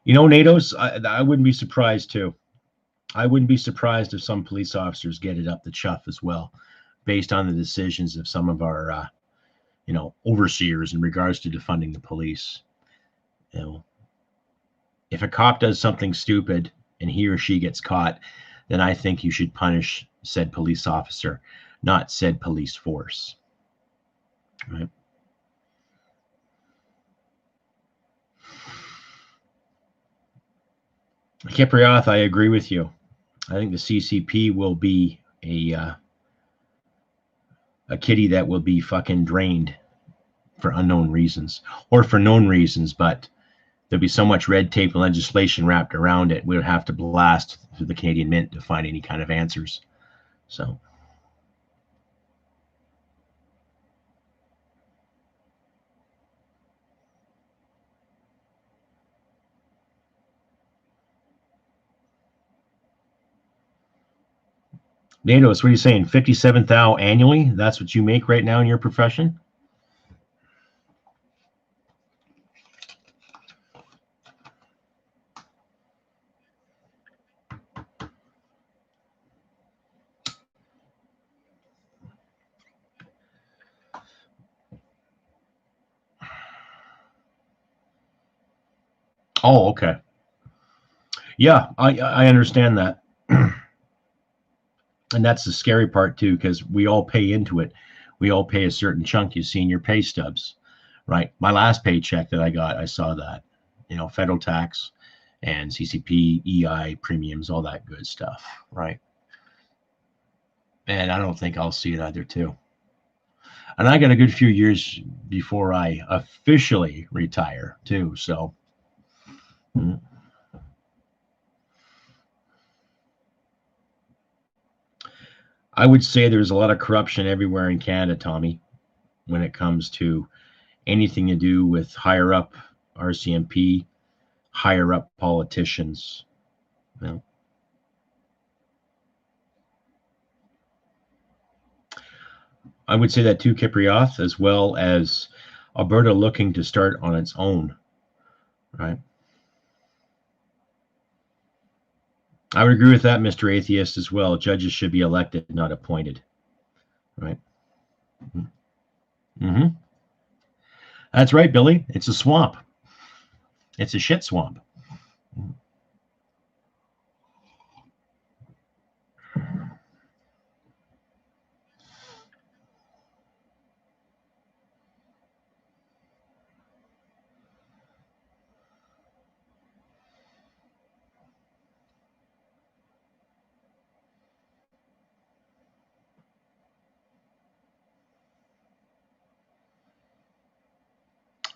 you know, NATO's, I wouldn't be surprised too. I wouldn't be surprised if some police officers get it up the chuff as well, based on the decisions of some of our, overseers in regards to defunding the police. You know, if a cop does something stupid and he or she gets caught, then I think you should punish said police officer, not said police force. Right? Kiprioth, I agree with you. I think the CCP will be a kitty that will be fucking drained for unknown reasons, or for known reasons, but there'll be so much red tape and legislation wrapped around it, we would have to blast through the Canadian Mint to find any kind of answers. So NATO, so what are you saying? 57,000 annually? That's what you make right now in your profession? Oh, okay. Yeah, I understand that. And that's the scary part too, because we all pay into it. We all pay a certain chunk. You see in your pay stubs, right? My last paycheck that I got, I saw that, federal tax and CCP, EI premiums, all that good stuff, right? And I don't think I'll see it either too. And I got a good few years before I officially retire too. So I would say there's a lot of corruption everywhere in Canada, Tommy, when it comes to anything to do with higher up RCMP, higher up politicians. I would say that too, Kiprioth, as well as Alberta looking to start on its own, right? I would agree with that, Mr. Atheist, as well. Judges should be elected, not appointed, right? Mm-hmm. That's right, Billy. It's a swamp. It's a shit swamp.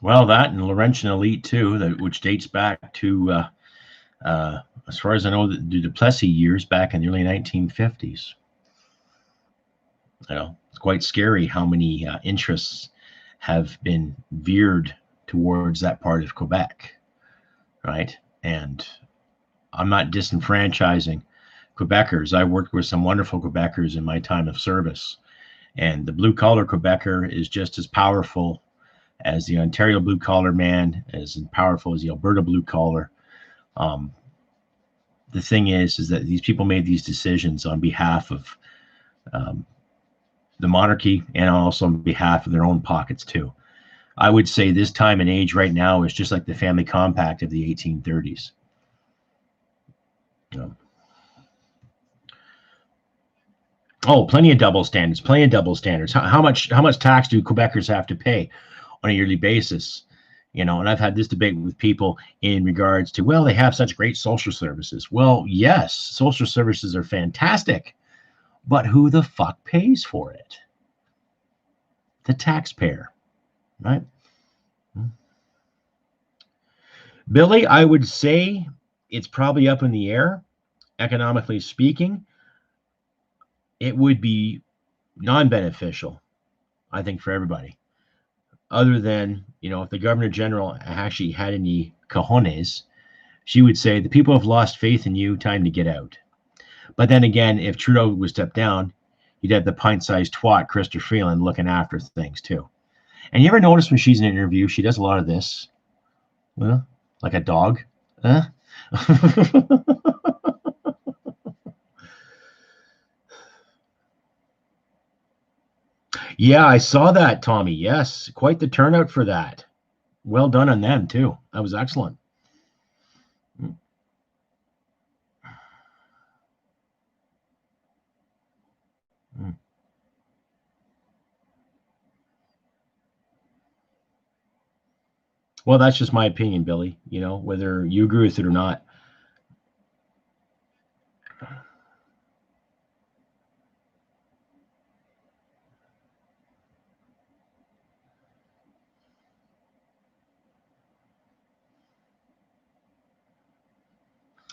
Well, that and Laurentian elite too, which dates back to, as far as I know, the Duplessis years back in the early 1950s. It's quite scary how many interests have been veered towards that part of Quebec, right? And I'm not disenfranchising Quebecers. I worked with some wonderful Quebecers in my time of service, and the blue-collar Quebecer is just as powerful as the Ontario blue-collar man, as powerful as the Alberta blue-collar. The thing is that these people made these decisions on behalf of the monarchy and also on behalf of their own pockets too. I would say this time and age right now is just like the family compact of the 1830s. Oh, plenty of double standards. Plenty of double standards. How much tax do Quebecers have to pay on a yearly basis? And I've had this debate with people in regards to, well, they have such great social services. Well, yes, social services are fantastic, but who the fuck pays for it? The taxpayer, right? Billy, I would say it's probably up in the air, economically speaking. It would be non-beneficial, I think, for everybody. Other than, if the Governor General actually had any cojones, she would say, the people have lost faith in you, time to get out. But then again, if Trudeau would step down, you'd have the pint-sized twat, Chrystia Freeland, looking after things too. And you ever notice when she's in an interview, she does a lot of this? Well, like a dog. Yeah, I saw that, Tommy. Yes, quite the turnout for that. Well done on them, too. That was excellent. Well, that's just my opinion, Billy, whether you agree with it or not.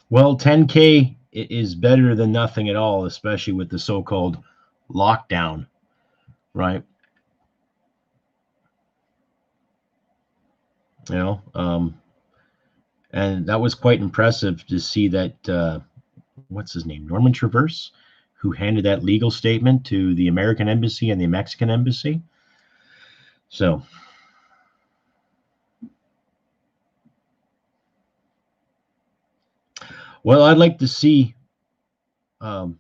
Well, 10K is better than nothing at all, especially with the so-called lockdown, right? And that was quite impressive to see that, what's his name, Norman Traverse, who handed that legal statement to the American embassy and the Mexican embassy. So, well, I'd like to see an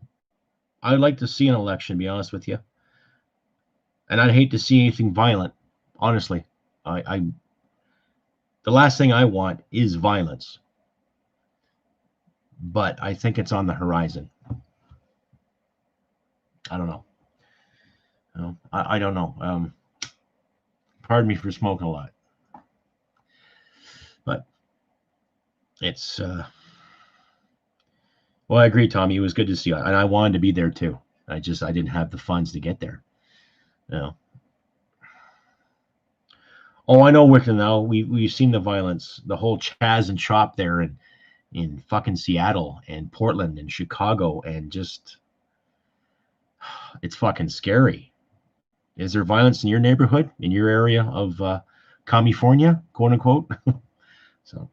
election, to be honest with you. And I'd hate to see anything violent, honestly. The last thing I want is violence. But I think it's on the horizon. I don't know. I don't know. Pardon me for smoking a lot. But it's, well, I agree, Tommy. It was good to see you. And I wanted to be there too. I didn't have the funds to get there. Oh, I know, Wickton. Now we've seen the violence, the whole Chaz and Chop there in fucking Seattle and Portland and Chicago, and just, it's fucking scary. Is there violence in your neighborhood, in your area of California, quote unquote? So.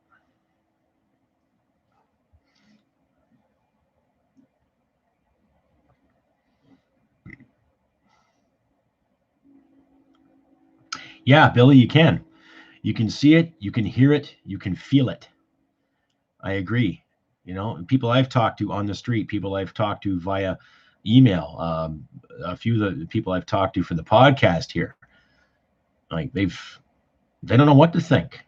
Yeah, Billy, you can. You can see it, you can hear it, you can feel it. I agree. People I've talked to on the street, people I've talked to via email, a few of the people I've talked to for the podcast here, like they don't know what to think,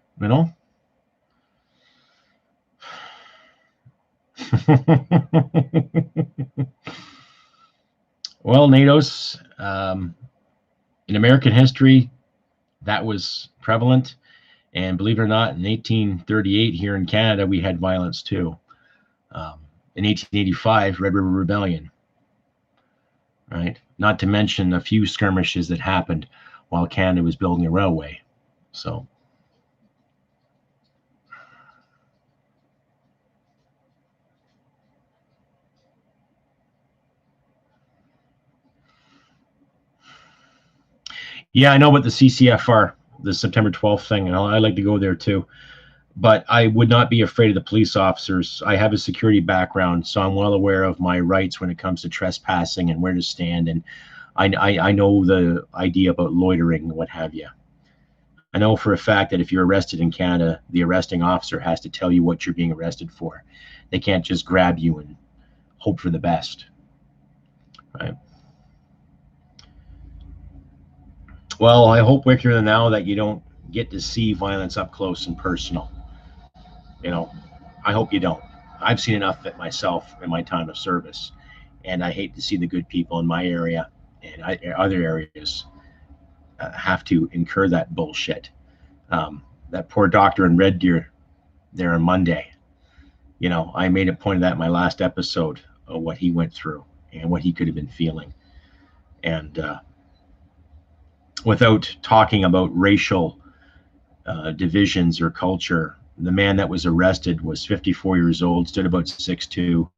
Well, NATO's, in American history, that was prevalent. And believe it or not, in 1838 here in Canada, we had violence too. In 1885, Red River Rebellion, right? Not to mention a few skirmishes that happened while Canada was building a railway. So, yeah, I know about the CCFR, the September 12th thing, and I like to go there too. But I would not be afraid of the police officers. I have a security background, so I'm well aware of my rights when it comes to trespassing and where to stand. And I know the idea about loitering and what have you. I know for a fact that if you're arrested in Canada, the arresting officer has to tell you what you're being arrested for. They can't just grab you and hope for the best, right? Well, I hope, Victor, now that you don't get to see violence up close and personal. I hope you don't. I've seen enough of it myself in my time of service, and I hate to see the good people in my area and other areas have to incur that bullshit. That poor doctor in Red Deer there on Monday, I made a point of that in my last episode of what he went through and what he could have been feeling. And without talking about racial divisions or culture, the man that was arrested was 54 years old, stood about 6'2".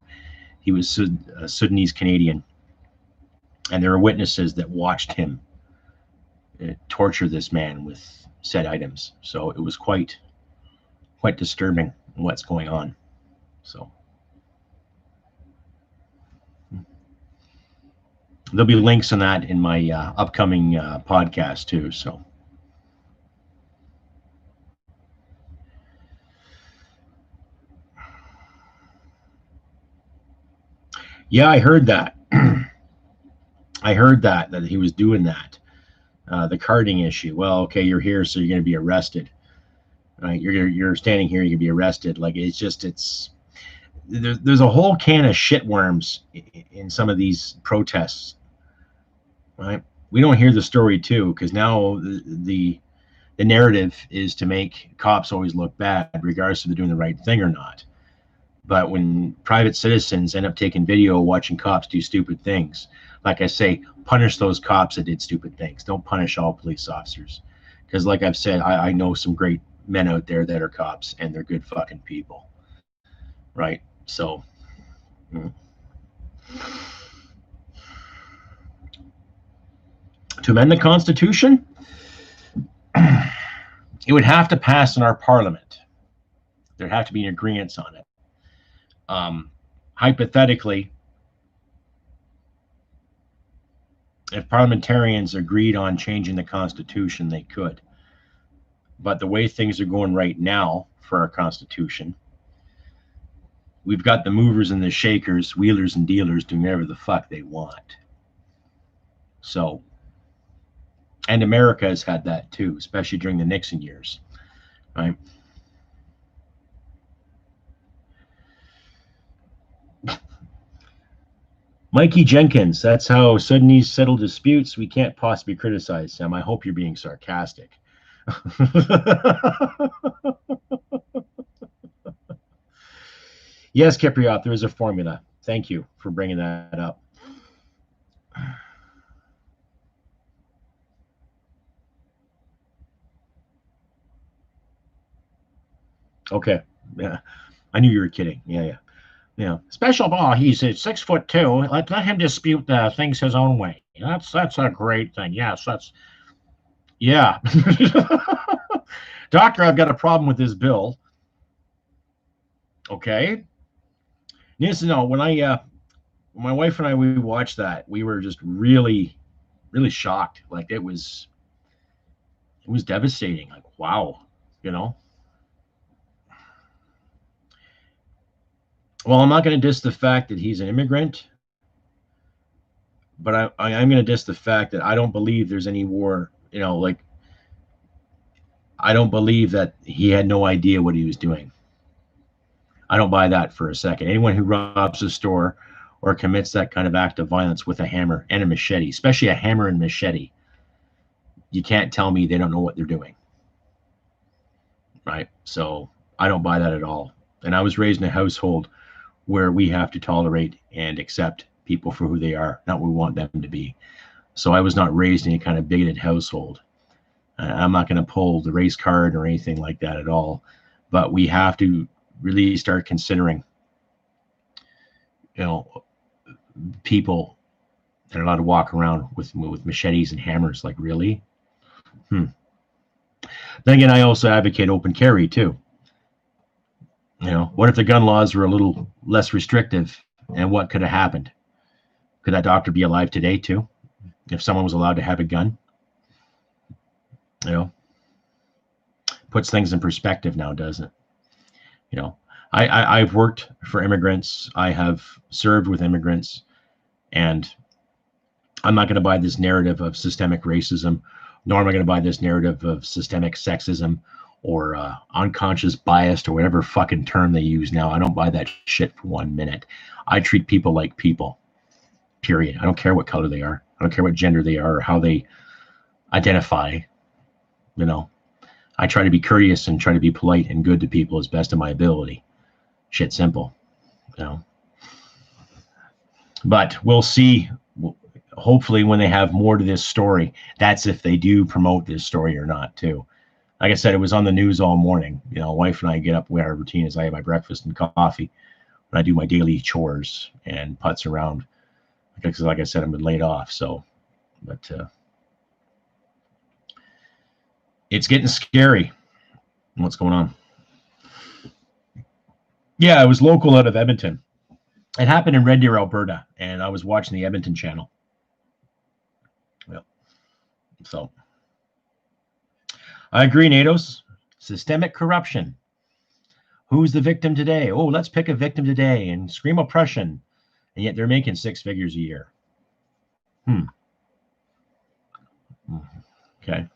He was Sudanese Canadian. And there are witnesses that watched him torture this man with said items. So it was quite disturbing what's going on. So there'll be links on that in my upcoming podcast too. So yeah, I heard that. I heard that he was doing that. The carding issue. Well, okay, you're here, so you're going to be arrested. Right? You're standing here, you can be arrested. Like there's a whole can of shitworms in some of these protests. Right? We don't hear the story too, because now the narrative is to make cops always look bad, regardless if they're doing the right thing or not. But when private citizens end up taking video watching cops do stupid things, like I say, punish those cops that did stupid things. Don't punish all police officers. Because like I've said, I know some great men out there that are cops, and they're good fucking people. Right? So to amend the Constitution, it would have to pass in our Parliament. There'd have to be an agreement on it. Hypothetically, if parliamentarians agreed on changing the Constitution, they could. But the way things are going right now for our Constitution, we've got the movers and the shakers, wheelers and dealers doing whatever the fuck they want. So, and America has had that too, especially during the Nixon years, right? Mikey Jenkins, that's how Sudanese settle disputes. We can't possibly criticize them. I hope you're being sarcastic. Yes, Kipriot, there is a formula. Thank you for bringing that up. Okay. Yeah. I knew you were kidding. Yeah. Special ball. He's 6'2". Let him dispute things his own way. That's a great thing. Yes, yeah. Doctor, I've got a problem with this bill. Okay. Needs to know when my wife and I, we watched that, we were just really, really shocked. Like it was devastating. Like, wow, Well, I'm not going to diss the fact that he's an immigrant, but I'm going to diss the fact that I don't believe there's any war. I don't believe that he had no idea what he was doing. I don't buy that for a second. Anyone who robs a store or commits that kind of act of violence with a hammer and a machete, especially a hammer and machete, you can't tell me they don't know what they're doing. Right? So I don't buy that at all. And I was raised in a household where we have to tolerate and accept people for who they are, not what we want them to be. So I was not raised in any kind of bigoted household. I'm not going to pull the race card or anything like that at all. But we have to really start considering, people that are allowed to walk around with machetes and hammers. Like, really? Then again, I also advocate open carry too. What if the gun laws were a little less restrictive, and what could have happened? Could that doctor be alive today too, if someone was allowed to have a gun? Puts things in perspective now, doesn't it? I've worked for immigrants. I have served with immigrants, and I'm not going to buy this narrative of systemic racism Nor am I going to buy this narrative of systemic sexism or unconscious bias or whatever fucking term they use now. I don't buy that shit for 1 minute. I treat people like people, period. I don't care what color they are. I don't care what gender they are or how they identify. You know, I try to be courteous and try to be polite and good to people as best of my ability. Shit simple, you know. But we'll see. Hopefully when they have more to this story, that's if they do promote this story or not too. Like I said, it was on the news all morning. You know, wife and I get up, our routine is I have my breakfast and coffee, and I do my daily chores and putz around. Because like I said, I've been laid off. So, but it's getting scary. What's going on? Yeah, I was local out of Edmonton. It happened in Red Deer, Alberta, and I was watching the Edmonton channel. Well, so I agree, NATO's systemic corruption. Who's the victim today? Oh, let's pick a victim today and scream oppression. And yet they're making 6 figures a year. Okay.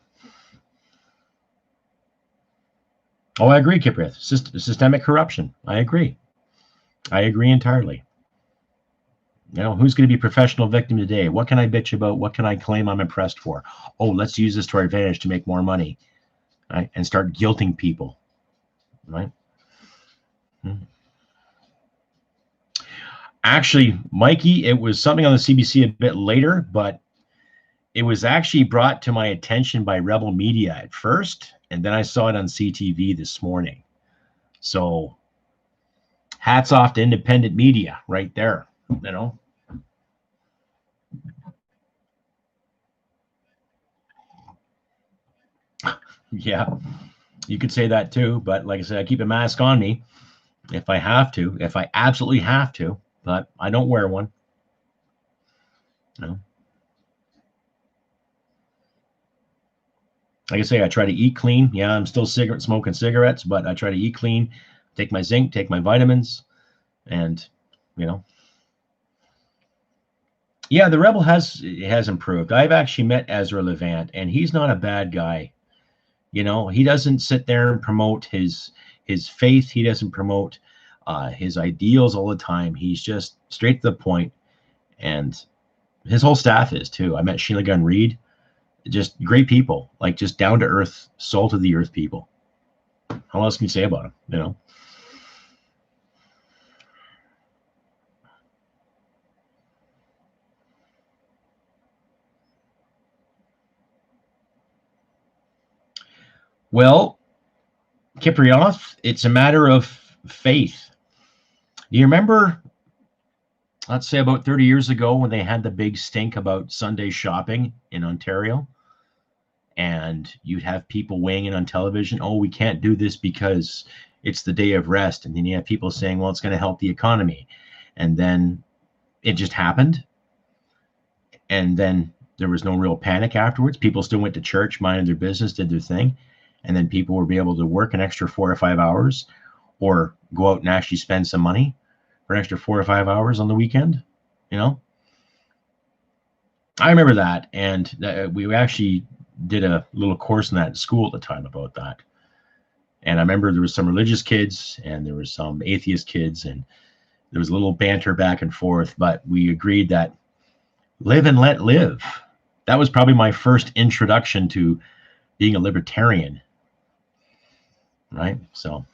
Oh, I agree, Kiprith. Systemic corruption. I agree. I agree entirely. You know, who's going to be professional victim today? What can I bitch about? What can I claim I'm impressed for? Oh, let's use this to our advantage to make more money, right? And start guilting people, right? Actually, Mikey, it was something on the CBC a bit later, but it was actually brought to my attention by Rebel Media at first, and then I saw it on CTV this morning. So hats off to independent media right there, you know. Yeah, you could say that too, but like I said, I keep a mask on me if I have to, if I absolutely have to, but I don't wear one. No. Like I say, I try to eat clean. Yeah, I'm still smoking cigarettes, but I try to eat clean, take my zinc, take my vitamins, and you know. Yeah, the Rebel has improved. I've actually met Ezra Levant, and he's not a bad guy. You know, he doesn't sit there and promote his faith. He doesn't promote his ideals all the time. He's just straight to the point, and his whole staff is too. I met Sheila Gunn Reid. Just great people, like just down to earth, salt of the earth people. How else can you say about them? You know. Well, Kiprioth, it's a matter of faith. Do you remember, let's say about 30 years ago when they had the big stink about Sunday shopping in Ontario? And you'd have people weighing in on television, oh, we can't do this because it's the day of rest. And then you have people saying, well, it's going to help the economy. And then it just happened. And then there was no real panic afterwards. People still went to church, minded their business, did their thing. And then people would be able to work an extra 4 or 5 hours or go out and actually spend some money for an extra 4 or 5 hours on the weekend. You know, I remember that. And we actually did a little course in that at school at the time about that. And I remember there was some religious kids and there was some atheist kids, and there was a little banter back and forth, but we agreed that live and let live. That was probably my first introduction to being a libertarian, right? So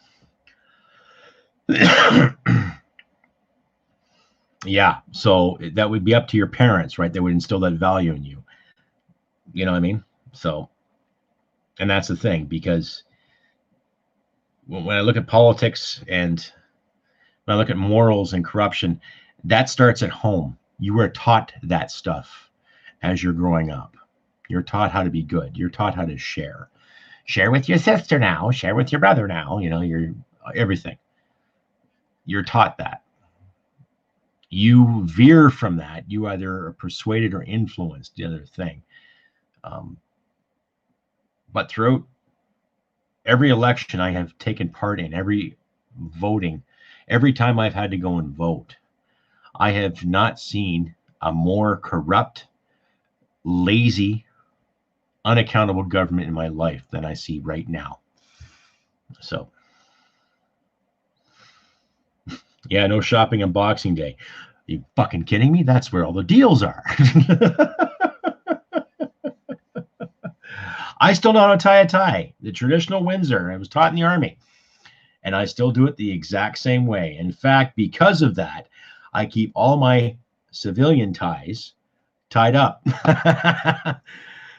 yeah, so that would be up to your parents, right? They would instill that value in you. You know what I mean? So, and that's the thing, because when I look at politics and when I look at morals and corruption, that starts at home. You were taught that stuff as you're growing up. You're taught how to be good. You're taught how to share. Share with your sister now. Share with your brother now. You know, you're everything. You're taught that. You veer from that. You either are persuaded or influenced, the other thing. But throughout every election I have taken part in, every voting, every time I've had to go and vote, I have not seen a more corrupt, lazy, unaccountable government in my life than I see right now. So, yeah, no shopping on Boxing Day. Are you fucking kidding me? That's where all the deals are. I still know how to tie a tie, the traditional Windsor. I was taught in the Army, and I still do it the exact same way. In fact, because of that, I keep all my civilian ties tied up.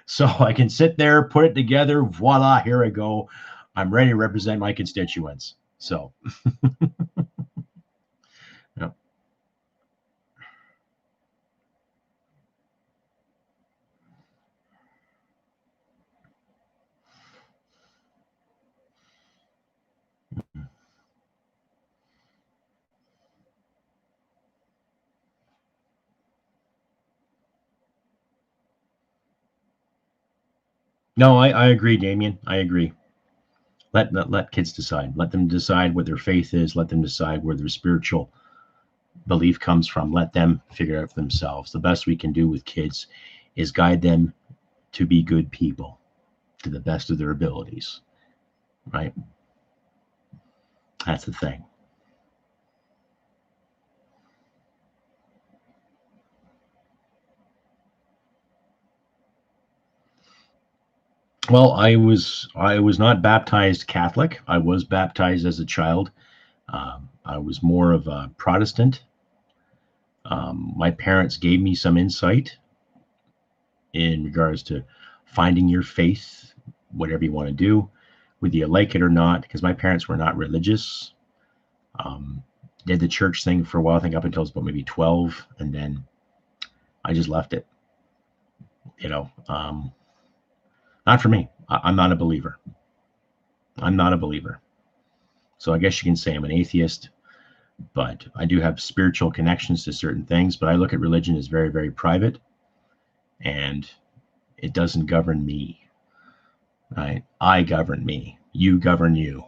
So I can sit there, put it together, voila, here I go. I'm ready to represent my constituents. So, yeah. No, I agree, Damien. I agree. Let kids decide. Let them decide what their faith is. Let them decide where their spiritual belief comes from. Let them figure it out for themselves. The best we can do with kids is guide them to be good people to the best of their abilities. Right? That's the thing. Well, I was not baptized Catholic. I was baptized as a child. I was more of a Protestant. My parents gave me some insight in regards to finding your faith, whatever you want to do, whether you like it or not, because my parents were not religious. Did the church thing for a while, I think up until I was about maybe 12, and then I just left it. Not for me. I'm not a believer. I'm not a believer. So I guess you can say I'm an atheist, but I do have spiritual connections to certain things. But I look at religion as very, very private, and it doesn't govern me. Right? I govern me. You govern you.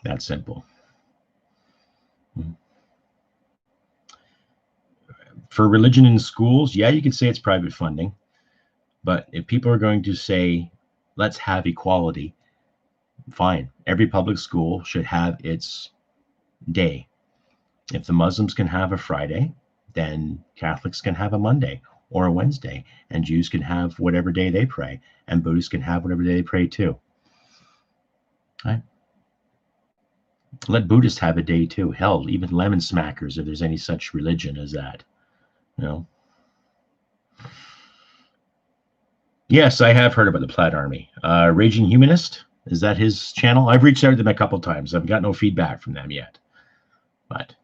That's simple. For religion in schools, yeah, you could say it's private funding. But if people are going to say, let's have equality, fine. Every public school should have its day. If the Muslims can have a Friday, then Catholics can have a Monday or a Wednesday, and Jews can have whatever day they pray, and Buddhists can have whatever day they pray too. Right? Let Buddhists have a day too. Hell, even lemon smackers, if there's any such religion as that. Yes, I have heard about the Plaid Army. Raging Humanist, is that his channel? I've reached out to them a couple times. I've got no feedback from them yet. But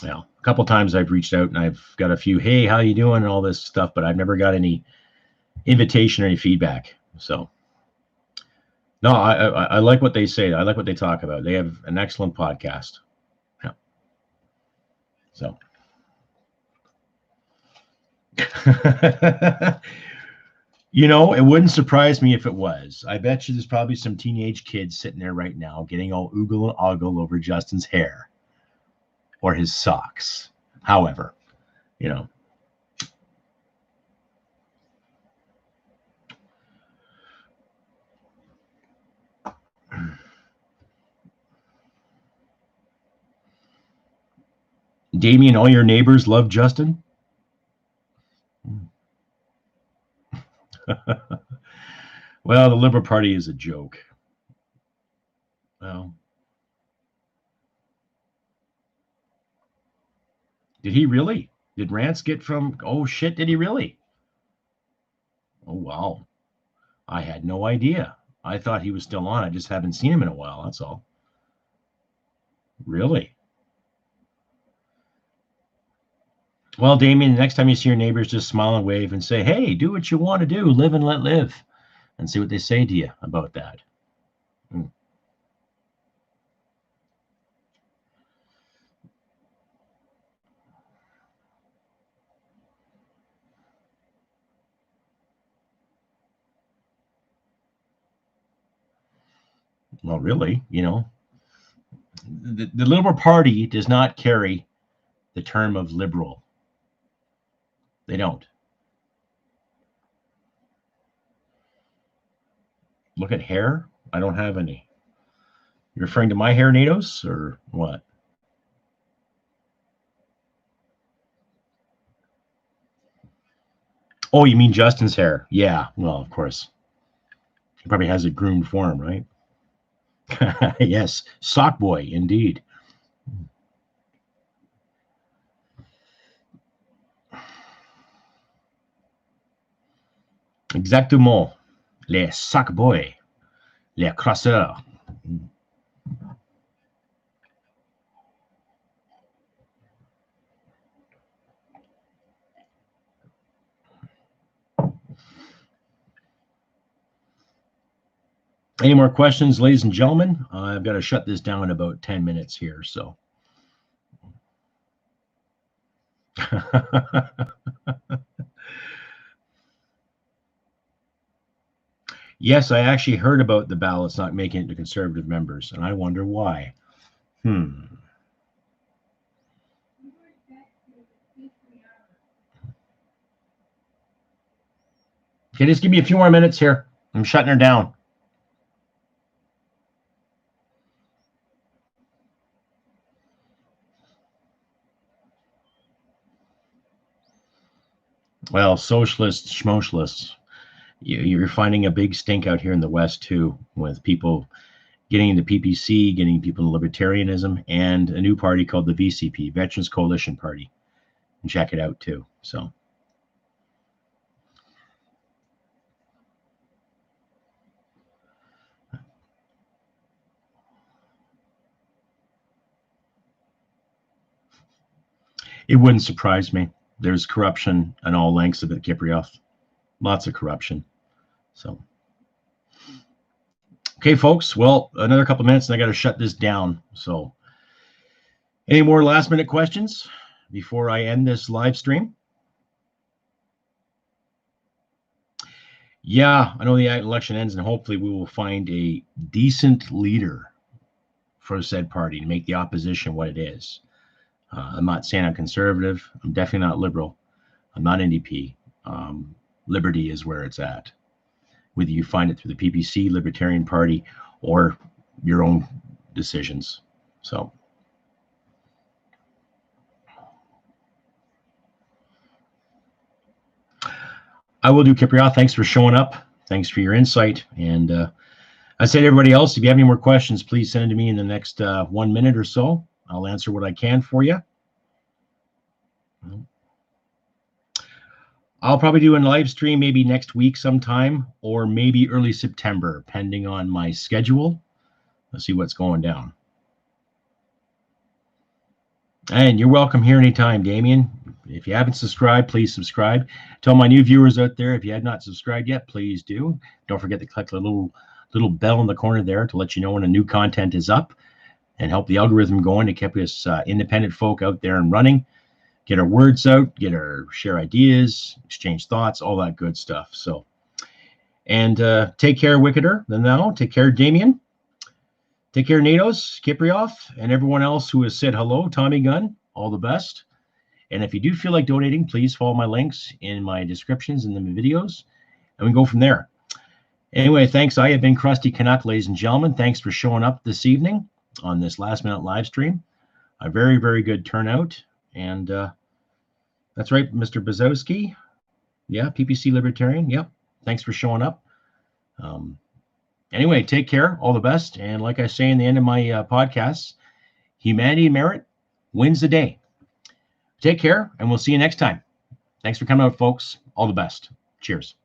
a couple times I've reached out and I've got a few, hey, how you doing, and all this stuff, but I've never got any invitation or any feedback. So no, I like what they say. I like what they talk about. They have an excellent podcast. Yeah. So it wouldn't surprise me if it was. I bet you there's probably some teenage kids sitting there right now getting all oogle and ogle over Justin's hair or his socks. However, Damien, all your neighbors love Justin? Well, the Liberal Party is a joke. Well, did he really? Did Rance get from? Oh shit! Did he really? Oh wow! I had no idea. I thought he was still on. I just haven't seen him in a while. That's all. Really? Well, Damien, the next time you see your neighbors, just smile and wave and say, "Hey, do what you want to do. Live and let live," and see what they say to you about that. Well, really, the Liberal Party does not carry the term of liberal. They don't. Look at hair. I don't have any. You're referring to my hair, Natos, or what? Oh, you mean Justin's hair? Yeah. Well, of course. He probably has a groomed form, right? Yes. Sock boy, indeed. Exactement. Les sock boy. Les crosseurs. Any more questions, ladies and gentlemen? I've got to shut this down in about 10 minutes here, so. Yes, I actually heard about the ballots not making it to Conservative members, and I wonder why. Okay, just give me a few more minutes here. I'm shutting her down. Well, socialists, schmoshlists. You're finding a big stink out here in the West, too, with people getting into PPC, getting people into libertarianism, and a new party called the VCP, Veterans Coalition Party. And check it out, too. So. It wouldn't surprise me. There's corruption on all lengths of it, Kiprioff. Lots of corruption. So. Okay, folks. Well, another couple of minutes and I got to shut this down. So, any more last minute questions before I end this live stream? Yeah, I know the election ends and hopefully we will find a decent leader for said party to make the opposition what it is. I'm not saying I'm conservative. I'm definitely not liberal. I'm not NDP. Liberty is where it's at. Whether you find it through the PPC, Libertarian Party, or your own decisions. So. I will do, Kiprioff. Thanks for showing up. Thanks for your insight. And I say to everybody else, if you have any more questions, please send them to me in the next 1 minute or so. I'll answer what I can for you. I'll probably do a live stream maybe next week sometime, or maybe early September, depending on my schedule. Let's see what's going down. And you're welcome here anytime, Damien. If you haven't subscribed, please subscribe. Tell my new viewers out there, if you had not subscribed yet, please do. Don't forget to click the little bell in the corner there to let you know when a new content is up and help the algorithm going to keep us independent folk out there and running. Get our words out, share ideas, exchange thoughts, all that good stuff. So, and take care, Wicketer. Then now, take care, Damien. Take care, Natos, Kiprioff, and everyone else who has said hello. Tommy Gunn, all the best. And if you do feel like donating, please follow my links in my descriptions in the videos, and we go from there. Anyway, thanks. I have been Crusty Canuck, ladies and gentlemen. Thanks for showing up this evening on this last-minute live stream. A very, very good turnout. And that's right, Mr. Bazowski. Yeah, PPC Libertarian. Yep. Thanks for showing up. Anyway, take care. All the best. And like I say in the end of my podcasts, humanity and merit wins the day. Take care, and we'll see you next time. Thanks for coming out, folks. All the best. Cheers.